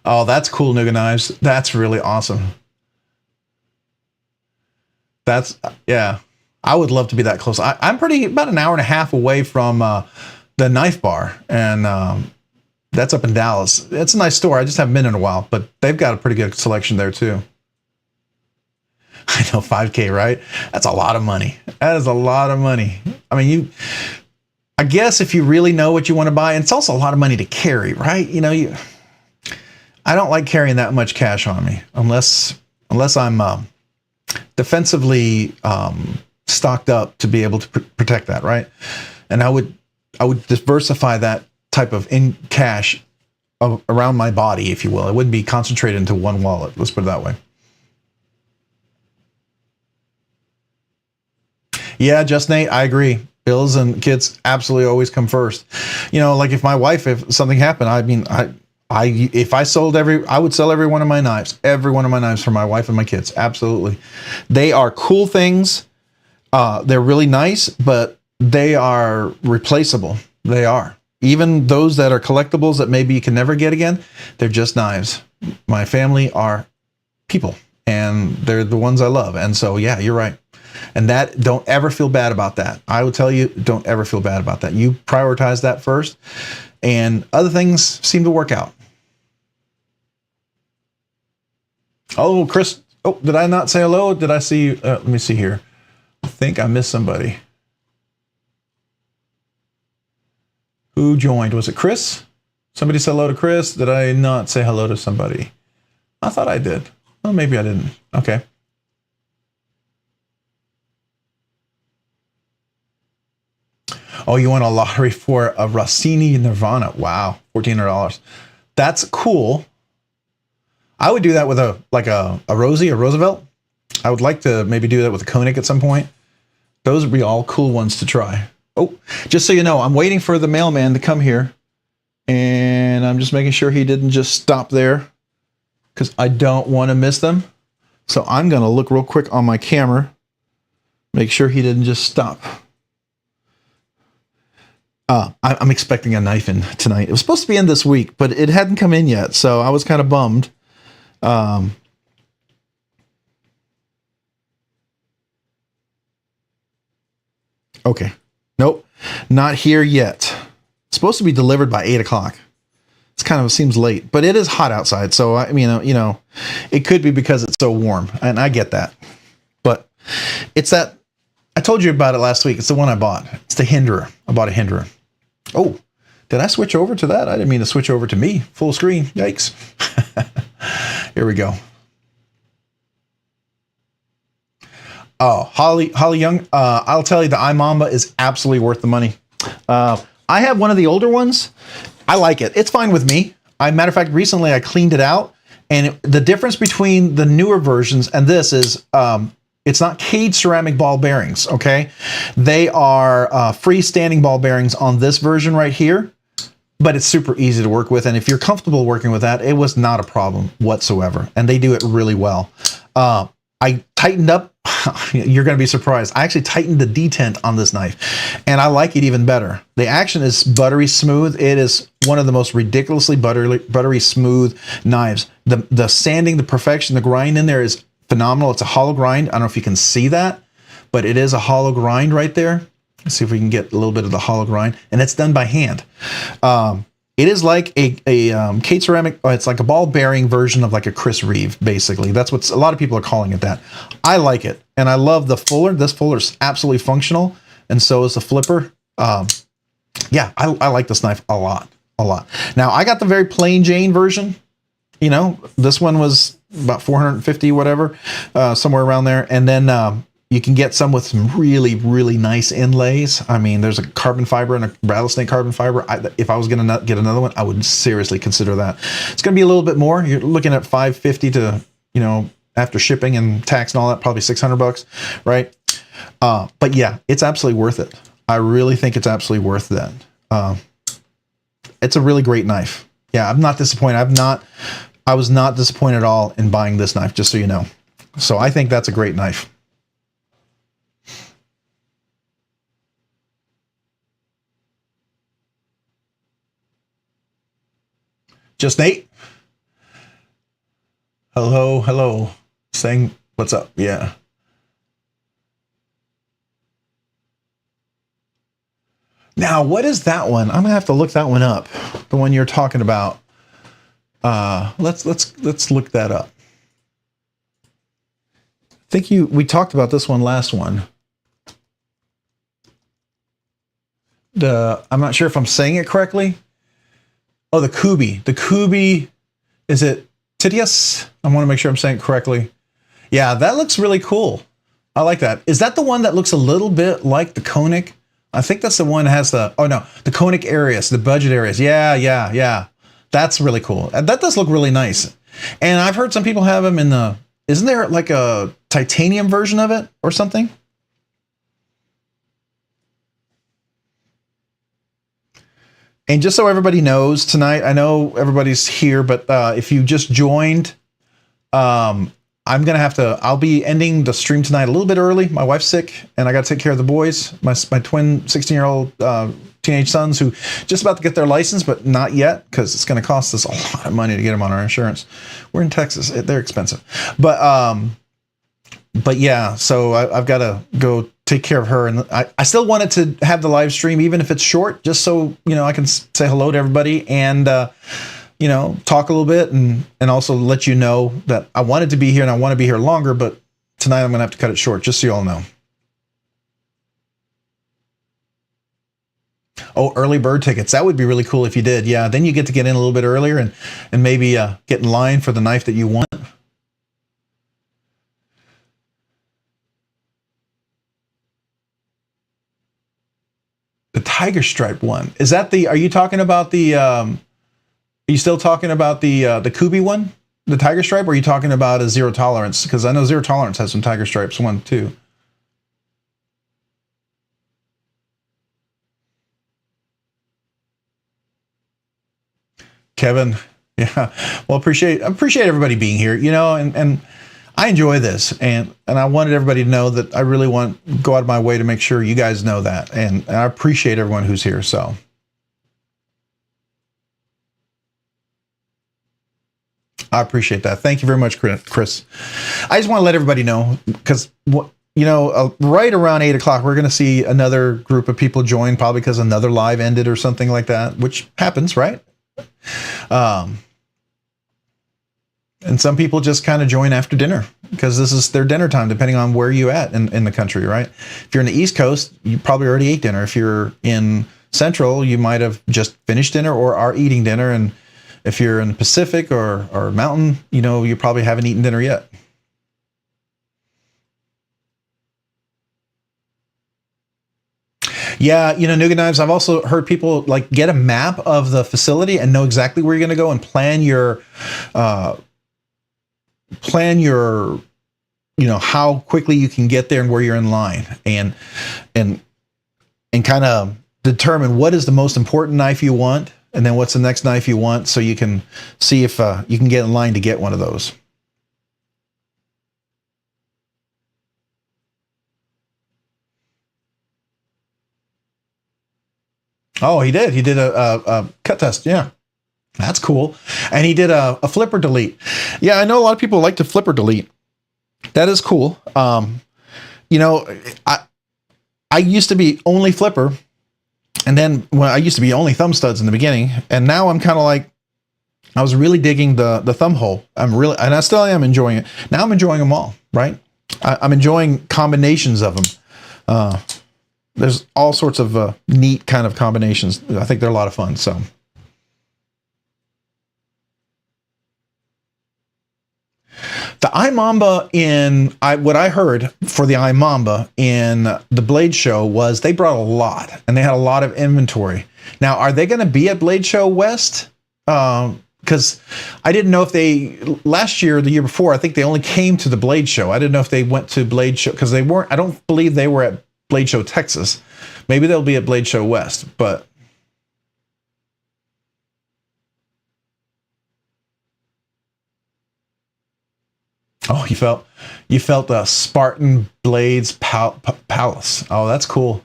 Oh, that's cool, Nuga Knives. That's really awesome. Yeah, I would love to be that close. I'm about an hour and a half away from the Knife Bar, and that's up in Dallas. It's a nice store. I just haven't been in a while, but they've got a pretty good selection there too. I know, $5K, right? That's a lot of money. That is a lot of money. I mean, I guess if you really know what you want to buy, and it's also a lot of money to carry, right? I don't like carrying that much cash on me unless I'm defensively stocked up to be able to protect that, right? And I would diversify that type of in cash around my body, if you will. It wouldn't be concentrated into one wallet. Let's put it that way. Yeah, just Nate, I agree. Bills and kids absolutely always come first. Like if something happened, I mean, if I sold I would sell every one of my knives for my wife and my kids. Absolutely. They are cool things. They're really nice, but they are replaceable. They are. Even those that are collectibles that maybe you can never get again, they're just knives. My family are people, and they're the ones I love. And so, yeah, you're right. And don't ever feel bad about that. I would tell you, don't ever feel bad about that. You prioritize that first, and other things seem to work out. Oh, Chris. Oh, did I not say hello? Did I see you? Let me see here. I think I missed somebody. Who joined? Was it Chris? Somebody said hello to Chris. Did I not say hello to somebody? I thought I did. Oh, maybe I didn't. Okay. Oh, you won a lottery for a Rossini Nirvana. Wow, $1,400. That's cool. I would do that with a Rosie, a Roosevelt. I would like to maybe do that with a Koenig at some point. Those would be all cool ones to try. Oh, just so you know, I'm waiting for the mailman to come here. And I'm just making sure he didn't just stop there because I don't want to miss them. So I'm going to look real quick on my camera. Make sure he didn't just stop. I'm expecting a knife in tonight. It was supposed to be in this week, but it hadn't come in yet. So I was kind of bummed. Okay. Nope. Not here yet. It's supposed to be delivered by 8 o'clock. It's kind of seems late, but it is hot outside. So I mean, you know, it could be because it's so warm, and I get that. But it's that I told you about it last week. It's the one I bought. It's the Hinderer. I bought a Hinderer. Oh, did I switch over to that? I didn't mean to switch over to me. Full screen. Yikes. Here we go. Oh, Holly Young. I'll tell you, the iMamba is absolutely worth the money. I have one of the older ones. I like it. It's fine with me. Matter of fact, recently I cleaned it out, and the difference between the newer versions and this is it's not cage ceramic ball bearings. Okay, they are freestanding ball bearings on this version right here, but it's super easy to work with. And if you're comfortable working with that, it was not a problem whatsoever. And they do it really well. I tightened up. You're going to be surprised. I actually tightened the detent on this knife, and I like it even better. The action is buttery smooth. It is one of the most ridiculously buttery smooth knives. The sanding, the perfection, the grind in there is phenomenal. It's a hollow grind. I don't know if you can see that, but it is a hollow grind right there. Let's see if we can get a little bit of the hollow grind, and it's done by hand. It is like a cage ceramic. It's like a ball bearing version of like a Chris Reeve, basically. That's what a lot of people are calling it that. I like it, and I love the fuller. This fuller is absolutely functional, and so is the flipper. Yeah, I like this knife a lot. Now, I got the very plain Jane version. You know, this one was about 450, whatever, somewhere around there. And then you can get some with some really, really nice inlays. I mean, there's a carbon fiber and a rattlesnake carbon fiber. If I was going to get another one, I would seriously consider that. It's going to be a little bit more. You're looking at $550 to, you know, after shipping and tax and all that, probably $600, right? But yeah, it's absolutely worth it. I really think it's absolutely worth that. It's a really great knife. Yeah, I'm not disappointed. I was not disappointed at all in buying this knife, just so you know. So I think that's a great knife. Just Nate. Hello. Saying what's up? Yeah. Now, what is that one? I'm gonna have to look that one up. The one you're talking about. Let's look that up. I think we talked about this one last one. I'm not sure if I'm saying it correctly. Oh, the Kubi. The Kubi, is it Titius? I want to make sure I'm saying it correctly. Yeah, that looks really cool. I like that. Is that the one that looks a little bit like the Koenig? I think that's the one that has the Koenig Arius, the budget Arius. Yeah. That's really cool. And that does look really nice. And I've heard some people have them in isn't there like a titanium version of it or something? And just so everybody knows tonight, I know everybody's here, but if you just joined, I'll be ending the stream tonight a little bit early. My wife's sick and I got to take care of the boys, my twin 16-year-old teenage sons who just about to get their license, but not yet because it's going to cost us a lot of money to get them on our insurance. We're in Texas. They're expensive. But yeah, so I've got to go take care of her. And I still wanted to have the live stream, even if it's short, just so, you know, I can say hello to everybody and, you know, talk a little bit and also let you know that I wanted to be here and I want to be here longer, but tonight I'm going to have to cut it short, just so you all know. Oh, early bird tickets. That would be really cool if you did. Yeah, then you get to get in a little bit earlier and maybe get in line for the knife that you want. The tiger stripe one. Is that the, are you talking about the, are you still talking about the Kubi one? The tiger stripe, or are you talking about a zero tolerance? Because I know zero tolerance has some tiger stripes one too. Kevin, yeah. Well, appreciate everybody being here, you know, and I enjoy this, and I wanted everybody to know that I really go out of my way to make sure you guys know that, and I appreciate everyone who's here. So I appreciate that. Thank you very much, Chris. I just want to let everybody know, because right around 8 o'clock, we're going to see another group of people join, probably because another live ended or something like that, which happens, right? And some people just kind of join after dinner because this is their dinner time, depending on where you at in the country, right? If you're in the East Coast, you probably already ate dinner. If you're in Central, you might have just finished dinner or are eating dinner. And if you're in the Pacific or Mountain, you probably haven't eaten dinner yet. Yeah, Nuga Knives, I've also heard people like get a map of the facility and know exactly where you're going to go and plan your how quickly you can get there and where you're in line, and kind of determine what is the most important knife you want, and then what's the next knife you want, so you can see if you can get in line to get one of those. Oh, he did. He did a cut test. Yeah, that's cool. And he did a flipper delete. Yeah, I know a lot of people like to flipper delete. That is cool. I used to be only flipper, and then I used to be only thumb studs in the beginning, and now I'm kind of like, I was really digging the thumb hole. And I still am enjoying it. Now I'm enjoying them all. Right? I'm enjoying combinations of them. There's all sorts of neat kind of combinations. I think they're a lot of fun. So. The iMamba what I heard for the iMamba in the Blade Show was they brought a lot, and they had a lot of inventory. Now, are they going to be at Blade Show West? Because I didn't know if last year or the year before, I think they only came to the Blade Show. I didn't know if they went to Blade Show, because they weren't, I don't believe they were at Blade Show Texas. Maybe they'll be at Blade Show West, but. Oh, you felt a Spartan Blades Palace. Oh, that's cool.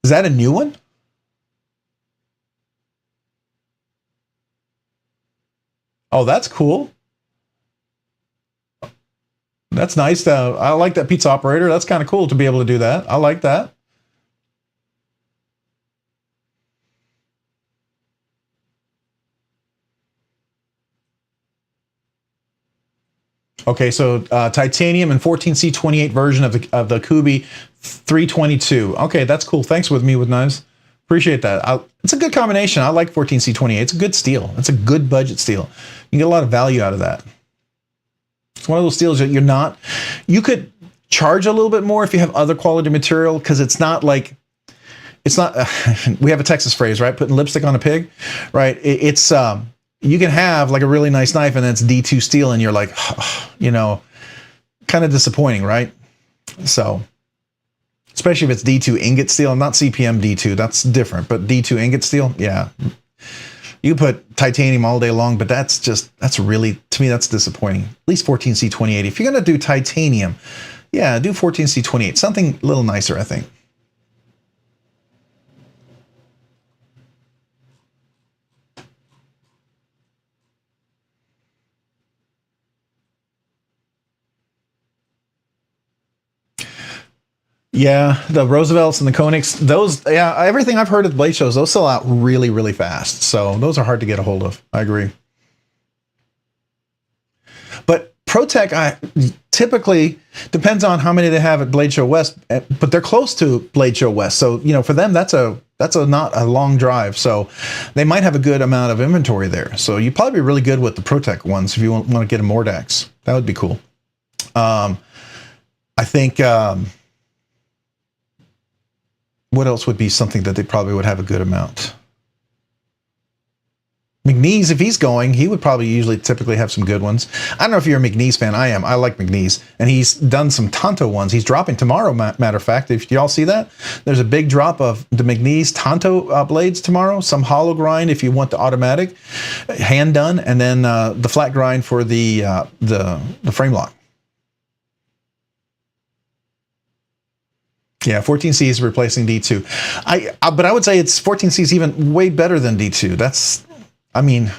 Is that a new one? Oh, that's cool. That's nice. I like that pizza operator. That's kind of cool to be able to do that. I like that. Okay, so titanium and 14C28 version of the Kubi 322. Okay, that's cool. Thanks with knives. Appreciate that. It's a good combination. I like 14C28. It's a good steel. It's a good budget steel. You get a lot of value out of that. It's one of those steels that you could charge a little bit more if you have other quality material, because it's not, we have a Texas phrase, right? Putting lipstick on a pig, right? You can have like a really nice knife and it's D2 steel and you're like, kind of disappointing, right? So, especially if it's D2 ingot steel, not CPM D2, that's different, but D2 ingot steel, yeah. You put titanium all day long, but that's really, to me, that's disappointing. At least 14C28. If you're going to do titanium, yeah, do 14C28. Something a little nicer, I think. Yeah, the Roosevelts and the Koenigs, everything I've heard at the Blade shows, those sell out really, really fast. So those are hard to get a hold of. I agree. But ProTech, typically, depends on how many they have at Blade Show West, but they're close to Blade Show West. So, for them, that's a That's not a long drive, so they might have a good amount of inventory there. So you'd probably be really good with the ProTech ones if you want to get a Mordax. That would be cool. I think what else would be something that they probably would have a good amount? McNeese, if he's going, he would probably usually typically have some good ones. I don't know if you're a McNeese fan. I am. I like McNeese. And he's done some Tonto ones. He's dropping tomorrow, matter of fact. If y'all see that, there's a big drop of the McNeese Tonto blades tomorrow. Some hollow grind if you want the automatic, hand done, and then the flat grind for the frame lock. Yeah, 14C is replacing D2. But I would say it's 14C is even way better than D2. I mean,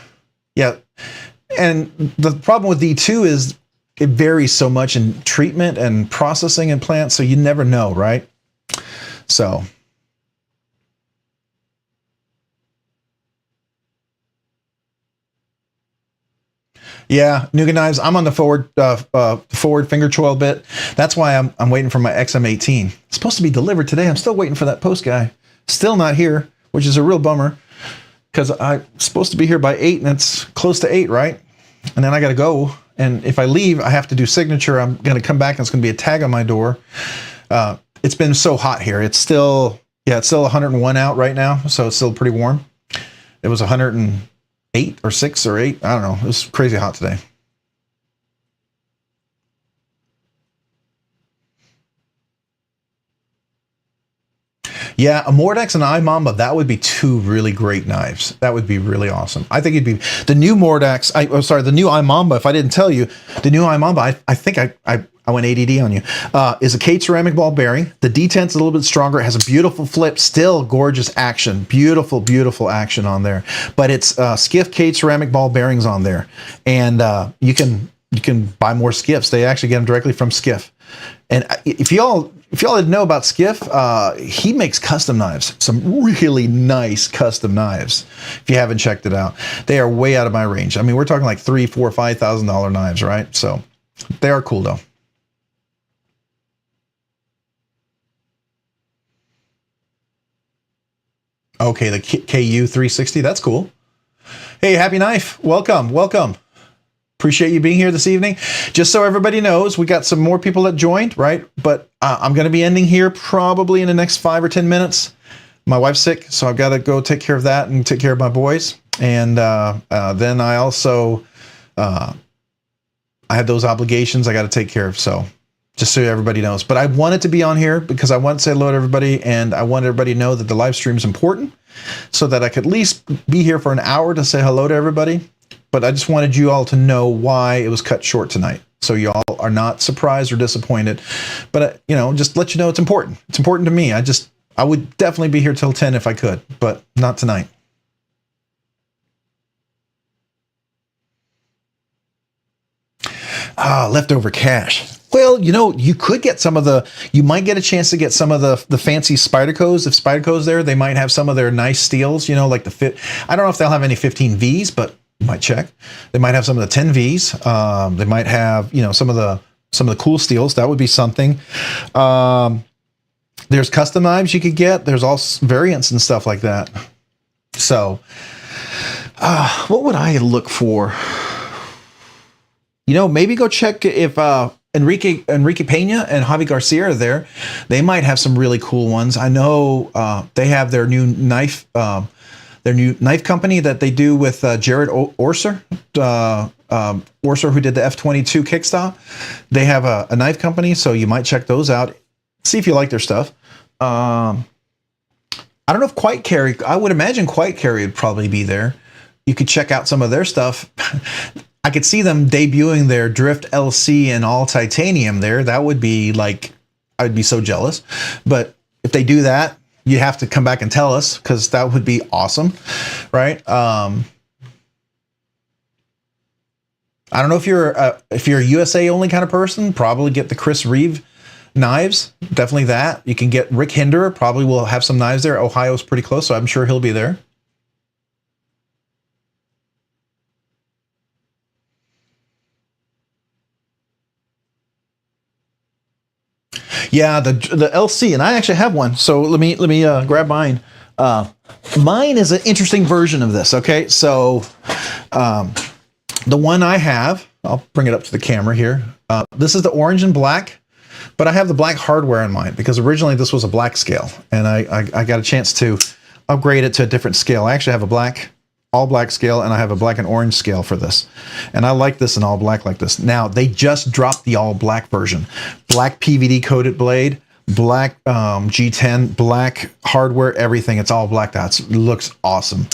yeah. And the problem with D2 is it varies so much in treatment and processing in plants, so you never know, right? So. Yeah, Nuga knives. I'm on the forward finger choil bit. That's why I'm waiting for my XM18. It's supposed to be delivered today. I'm still waiting for that post guy. Still not here, which is a real bummer. Because I'm supposed to be here by 8 and it's close to 8, right? And then I got to go. And if I leave, I have to do signature. I'm going to come back and it's going to be a tag on my door. It's been so hot here. It's still 101 out right now. So it's still pretty warm. It was 108 or 6 or 8. I don't know. It was crazy hot today. Yeah, a Mordax and iMamba, that would be two really great knives. That would be really awesome. I think it'd be the new Mordax. The new iMamba. If I didn't tell you, the new iMamba. I think I went ADD on you. Is a Kate ceramic ball bearing. The detent's a little bit stronger. It has a beautiful flip. Still gorgeous action. Beautiful, beautiful action on there. But it's Skiff Kate ceramic ball bearings on there, and you can buy more Skiffs. They actually get them directly from Skiff. And if y'all didn't know about Skiff, he makes custom knives, some really nice custom knives. If you haven't checked it out, they are way out of my range. I mean, we're talking like $3,000, $4,000, $5,000 knives, right? So they are cool though. Okay, the KU 360, that's cool. Hey, happy knife. Welcome, welcome. Appreciate you being here this evening. Just so everybody knows, we got some more people that joined, right? But I'm going to be ending here probably in the next 5 or 10 minutes. My wife's sick, so I've got to go take care of that and take care of my boys. And then I also, I have those obligations I got to take care of. So just so everybody knows. But I wanted to be on here because I want to say hello to everybody. And I want everybody to know that the live stream is important so that I could at least be here for an hour to say hello to everybody. But I just wanted you all to know why it was cut short tonight. So y'all are not surprised or disappointed. But, just let you know it's important. It's important to me. I would definitely be here till 10 if I could, but not tonight. Leftover cash. Well, you could get you might get a chance to get some of the fancy Spyderco's. If Spyderco's there, they might have some of their nice steels, like the fit. I don't know if they'll have any 15Vs, but you might check. They might have some of the 10Vs. They might have, some of the cool steels. That would be something. There's custom knives you could get. There's all variants and stuff like that. So, what would I look for? Maybe go check if Enrique Pena and Javi Garcia are there. They might have some really cool ones. I know they have their new knife. Their new knife company that they do with Jared Orser, Orser, who did the F-22 kickstop. They have a knife company, so you might check those out. See if you like their stuff. I don't know if Quite Carry. I would imagine Quite Carry would probably be there. You could check out some of their stuff. I could see them debuting their Drift LC and all titanium there. That would be like, I'd be so jealous. But if they do that, you have to come back and tell us because that would be awesome, right? I don't know if you're a USA only kind of person. Probably get the Chris Reeve knives. Definitely that. You can get Rick Hinder. Probably will have some knives there. Ohio's pretty close, so I'm sure he'll be there. Yeah, the LC, and I actually have one. So let me grab mine. Mine is an interesting version of this. Okay, so the one I have, I'll bring it up to the camera here. This is the orange and black, but I have the black hardware in mine because originally this was a black scale, and I got a chance to upgrade it to a different scale. I actually have a all black scale, and I have a black and orange scale for this, and I like this in all black like this. Now they just dropped the all black version, black PVD coated blade, black G10, black hardware, everything. It's all blacked out. It looks awesome.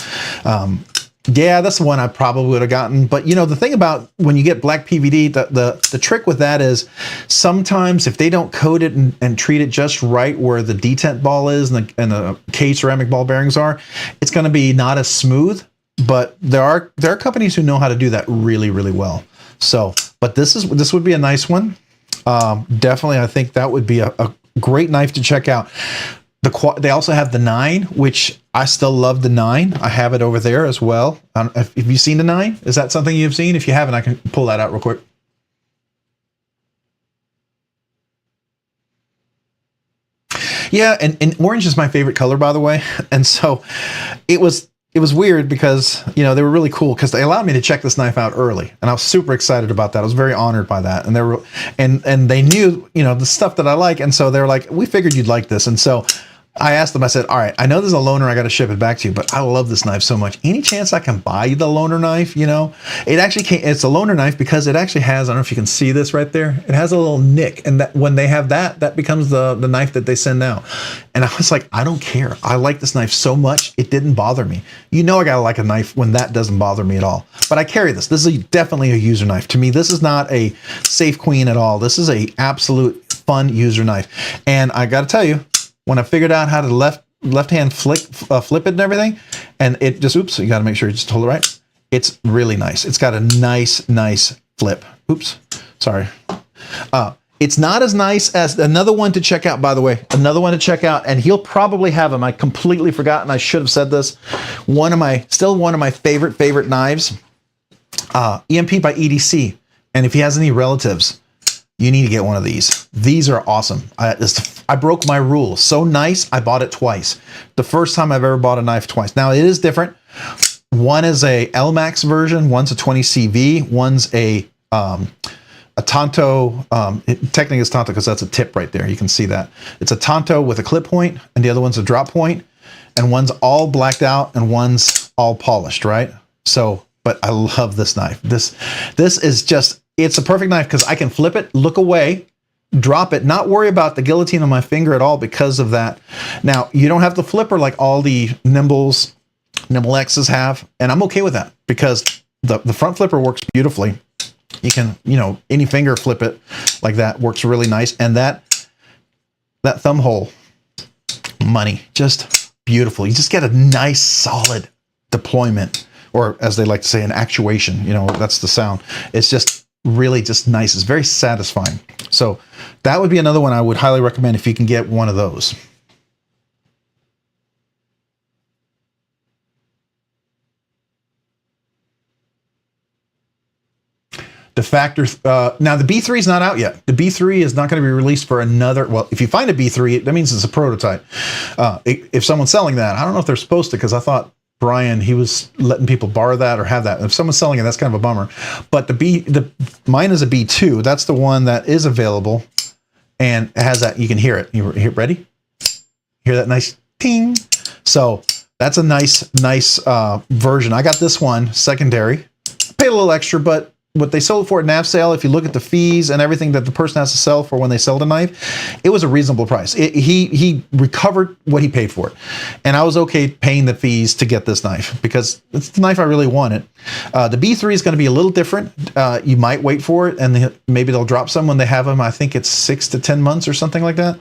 Yeah, that's the one I probably would have gotten. But you know, the thing about when you get black PVD, the trick with that is sometimes if they don't coat it and treat it just right where the detent ball is and the K ceramic ball bearings are, it's going to be not as smooth. But there are companies who know how to do that really, really well. So, but this would be a nice one. Definitely, I think that would be a great knife to check out. They also have the 9, which I still love the 9. I have it over there as well. Have you seen the 9? Is that something you've seen? If you haven't, I can pull that out real quick. Yeah, and orange is my favorite color, by the way. And so it was weird because, you know, they were really cool because they allowed me to check this knife out early, and I was super excited about that. I was very honored by that, and they were, and they knew, you know, the stuff that I like, and so they were like, we figured you'd like this, and so I asked them, I said, all right, I know there's a loaner, I got to ship it back to you, but I love this knife so much. Any chance I can buy you the loaner knife? You know, it's a loaner knife because it actually has, I don't know if you can see this right there. It has a little nick. And that when they have that becomes the knife that they send out. And I was like, I don't care. I like this knife so much. It didn't bother me. You know, I got to like a knife when that doesn't bother me at all. But I carry this. This is definitely a user knife. To me, this is not a safe queen at all. This is a absolute fun user knife. And I got to tell you, when I figured out how to left hand flip it and everything, and it just, oops, you got to make sure you just hold it right. It's really nice. It's got a nice flip. Oops, sorry. It's not as nice as another one to check out, by the way. Another one to check out, and he'll probably have them. I completely forgot, and I should have said this. Still one of my favorite knives. EMP by EDC, and if he has any relatives, you need to get one of these. These are awesome. I broke my rule. So nice, I bought it twice. The first time I've ever bought a knife twice. Now, it is different. One is a LMAX version, one's a 20 CV, one's a Tanto, technically it's Tanto because that's a tip right there. You can see that. It's a Tanto with a clip point, and the other one's a drop point, and one's all blacked out, and one's all polished, right? So, but I love this knife. This is just, it's a perfect knife because I can flip it, look away, drop it, not worry about the guillotine on my finger at all because of that. Now, you don't have the flipper like all the Nimble X's have, and I'm okay with that because the front flipper works beautifully. You can, you know, any finger flip it like that works really nice, and that thumb hole, money, just beautiful. You just get a nice solid deployment, or as they like to say, an actuation. You know, that's the sound. It's just really just nice. It's very satisfying. So that would be another one I would highly recommend if you can get one of those. The Factor, now the B3 is not out yet. The B3 is not going to be released for another, well, if you find a B3, that means it's a prototype. If someone's selling that, I don't know if they're supposed to, because I thought Brian, he was letting people borrow that or have that. If someone's selling it, that's kind of a bummer. But mine is a B2. That's the one that is available, and it has that. You can hear it. You ready? Hear that nice ting? So that's a nice version. I got this one secondary. Paid a little extra, but what they sold for at NAV sale, if you look at the fees and everything that the person has to sell for when they sell the knife, it was a reasonable price. He recovered what he paid for it. And I was okay paying the fees to get this knife because it's the knife I really wanted. The B3 is going to be a little different. You might wait for it, and maybe they'll drop some when they have them. I think it's 6 to 10 months or something like that.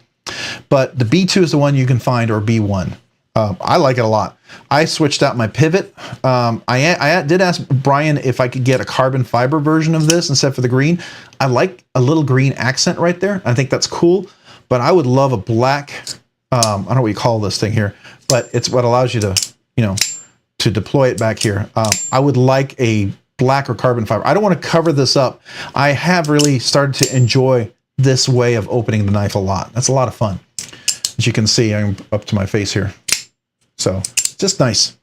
But the B2 is the one you can find, or B1. I like it a lot. I switched out my pivot. I did ask Brian if I could get a carbon fiber version of this instead for the green. I like a little green accent right there. I think that's cool, but I would love a black, I don't know what you call this thing here, but it's what allows you to, you know, to deploy it back here. I would like a black or carbon fiber. I don't want to cover this up. I have really started to enjoy this way of opening the knife a lot. That's a lot of fun. As you can see, I'm up to my face here. So just nice.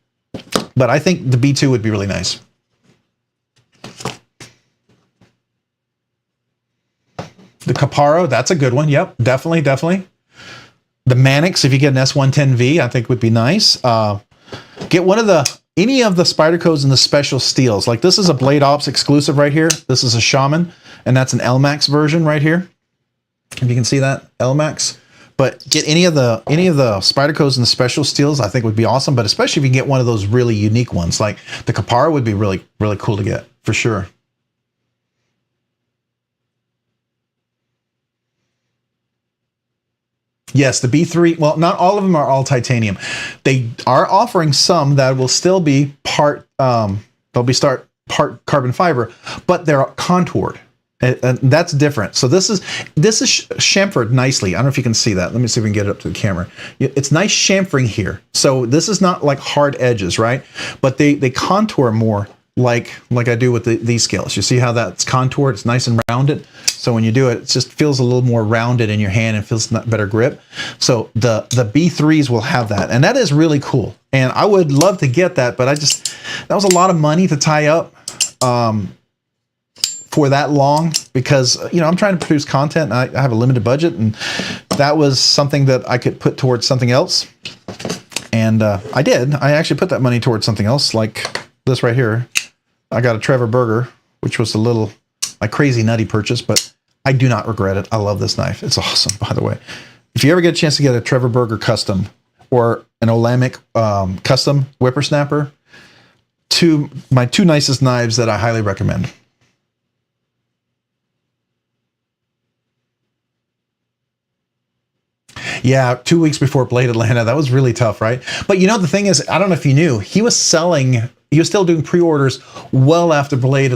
But I think the B2 would be really nice. The Caparo, that's a good one. Yep, definitely, definitely. The Mannix, if you get an S110V, I think would be nice. Get one of any of the Spydercos in the special steels. Like this is a Blade Ops exclusive right here. This is a Shaman, and that's an LMAX version right here. If you can see that, LMAX. But get any of the Spydercos in the special steels, I think would be awesome. But especially if you can get one of those really unique ones, like the Caparo would be really, really cool to get for sure. Yes, the B3, well, not all of them are all titanium. They are offering some that will still be part part carbon fiber, but they're contoured. And that's different. So this is chamfered nicely. I don't know if you can see that. Let me see if we can get it up to the camera. It's nice chamfering here. So this is not like hard edges, right? But they contour more like I do with these scales. You see how that's contoured? It's nice and rounded. So when you do it, it just feels a little more rounded in your hand and feels better grip. So the B3s will have that. And that is really cool. And I would love to get that, but that was a lot of money to tie up for that long because, you know, I'm trying to produce content and I have a limited budget, and that was something that I could put towards something else. And I did. I actually put that money towards something else, like this right here. I got a Trevor Burger, which was my crazy nutty purchase, but I do not regret it. I love this knife. It's awesome, by the way. If you ever get a chance to get a Trevor Burger custom or an Olamic custom whippersnapper, my two nicest knives that I highly recommend. Yeah, 2 weeks before Blade Atlanta. That was really tough, right? But you know, the thing is, I don't know if you knew, he was still doing pre-orders well after Blade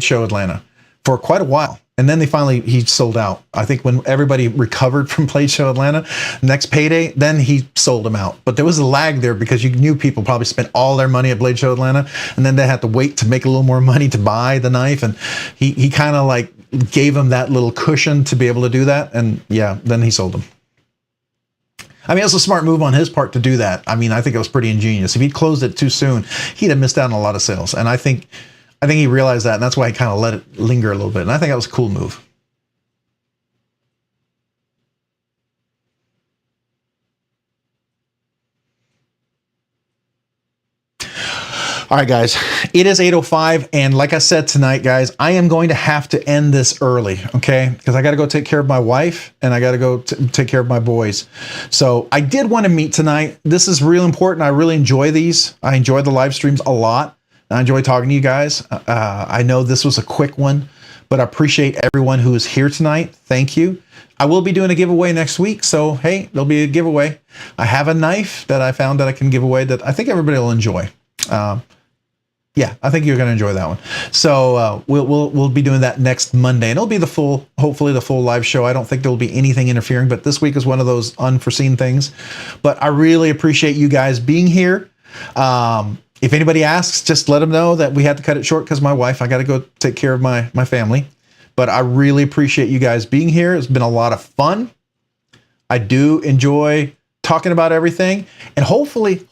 Show Atlanta for quite a while. And then he sold out. I think when everybody recovered from Blade Show Atlanta, next payday, then he sold them out. But there was a lag there because you knew people probably spent all their money at Blade Show Atlanta, and then they had to wait to make a little more money to buy the knife. And he kind of like gave them that little cushion to be able to do that. And yeah, then he sold them. I mean, it was a smart move on his part to do that. I mean, I think it was pretty ingenious. If he'd closed it too soon, he'd have missed out on a lot of sales. And I think he realized that, and that's why he kind of let it linger a little bit. And I think that was a cool move. All right, guys, it is 8:05, and like I said tonight, guys, I am going to have to end this early, okay? Because I got to go take care of my wife, and I got to go take care of my boys. So I did want to meet tonight. This is real important. I really enjoy these. I enjoy the live streams a lot. I enjoy talking to you guys. I know this was a quick one, but I appreciate everyone who is here tonight. Thank you. I will be doing a giveaway next week, so hey, there'll be a giveaway. I have a knife that I found that I can give away that I think everybody will enjoy. Yeah, I think you're going to enjoy that one. So we'll be doing that next Monday, and it'll be hopefully the full live show. I don't think there will be anything interfering, but this week is one of those unforeseen things. But I really appreciate you guys being here. If anybody asks, just let them know that we had to cut it short because I got to go take care of my family. But I really appreciate you guys being here. It's been a lot of fun. I do enjoy talking about everything, and hopefully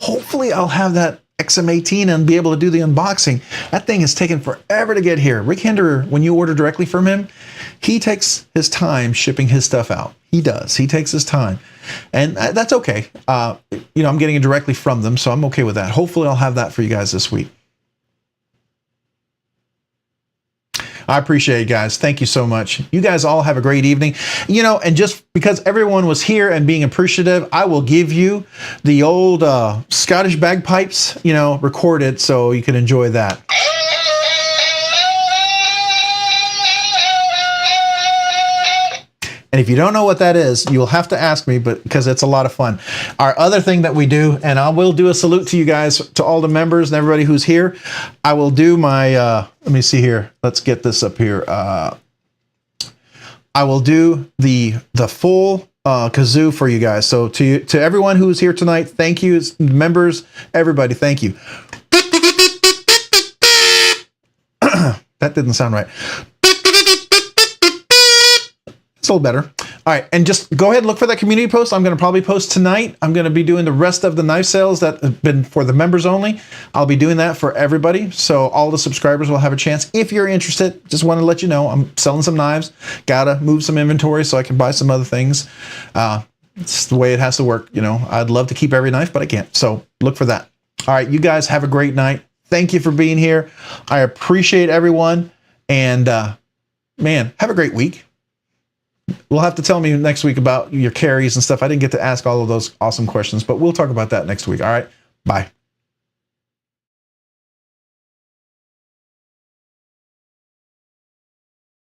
I'll have that XM18 and be able to do the unboxing. That thing has taken forever to get here. Rick Hinderer, when you order directly from him, he takes his time shipping his stuff out. He does. He takes his time. And that's okay. You know, I'm getting it directly from them, so I'm okay with that. Hopefully I'll have that for you guys this week. I appreciate it, guys. Thank you so much. You guys all have a great evening. You know, and just because everyone was here and being appreciative, I will give you the old Scottish bagpipes, you know, recorded so you can enjoy that. And if you don't know what that is, you'll have to ask me, but because it's a lot of fun. Our other thing that we do, and I will do a salute to you guys, to all the members and everybody who's here. I will do my, let me see here. Let's get this up here. I will do the full kazoo for you guys. So to everyone who's here tonight, thank you. Members, everybody, thank you. That didn't sound right. It's a little better. All right, and just go ahead and look for that community post. I'm going to probably post tonight. I'm going to be doing the rest of the knife sales that have been for the members only. I'll be doing that for everybody, so all the subscribers will have a chance. If you're interested, just want to let you know I'm selling some knives. Gotta move some inventory so I can buy some other things. It's the way it has to work. You know, I'd love to keep every knife, but I can't. So look for that. All right, you guys have a great night. Thank you for being here. I appreciate everyone, and man, have a great week. We'll have to tell me next week about your carries and stuff. I didn't get to ask all of those awesome questions, but we'll talk about that next week. All right. Bye.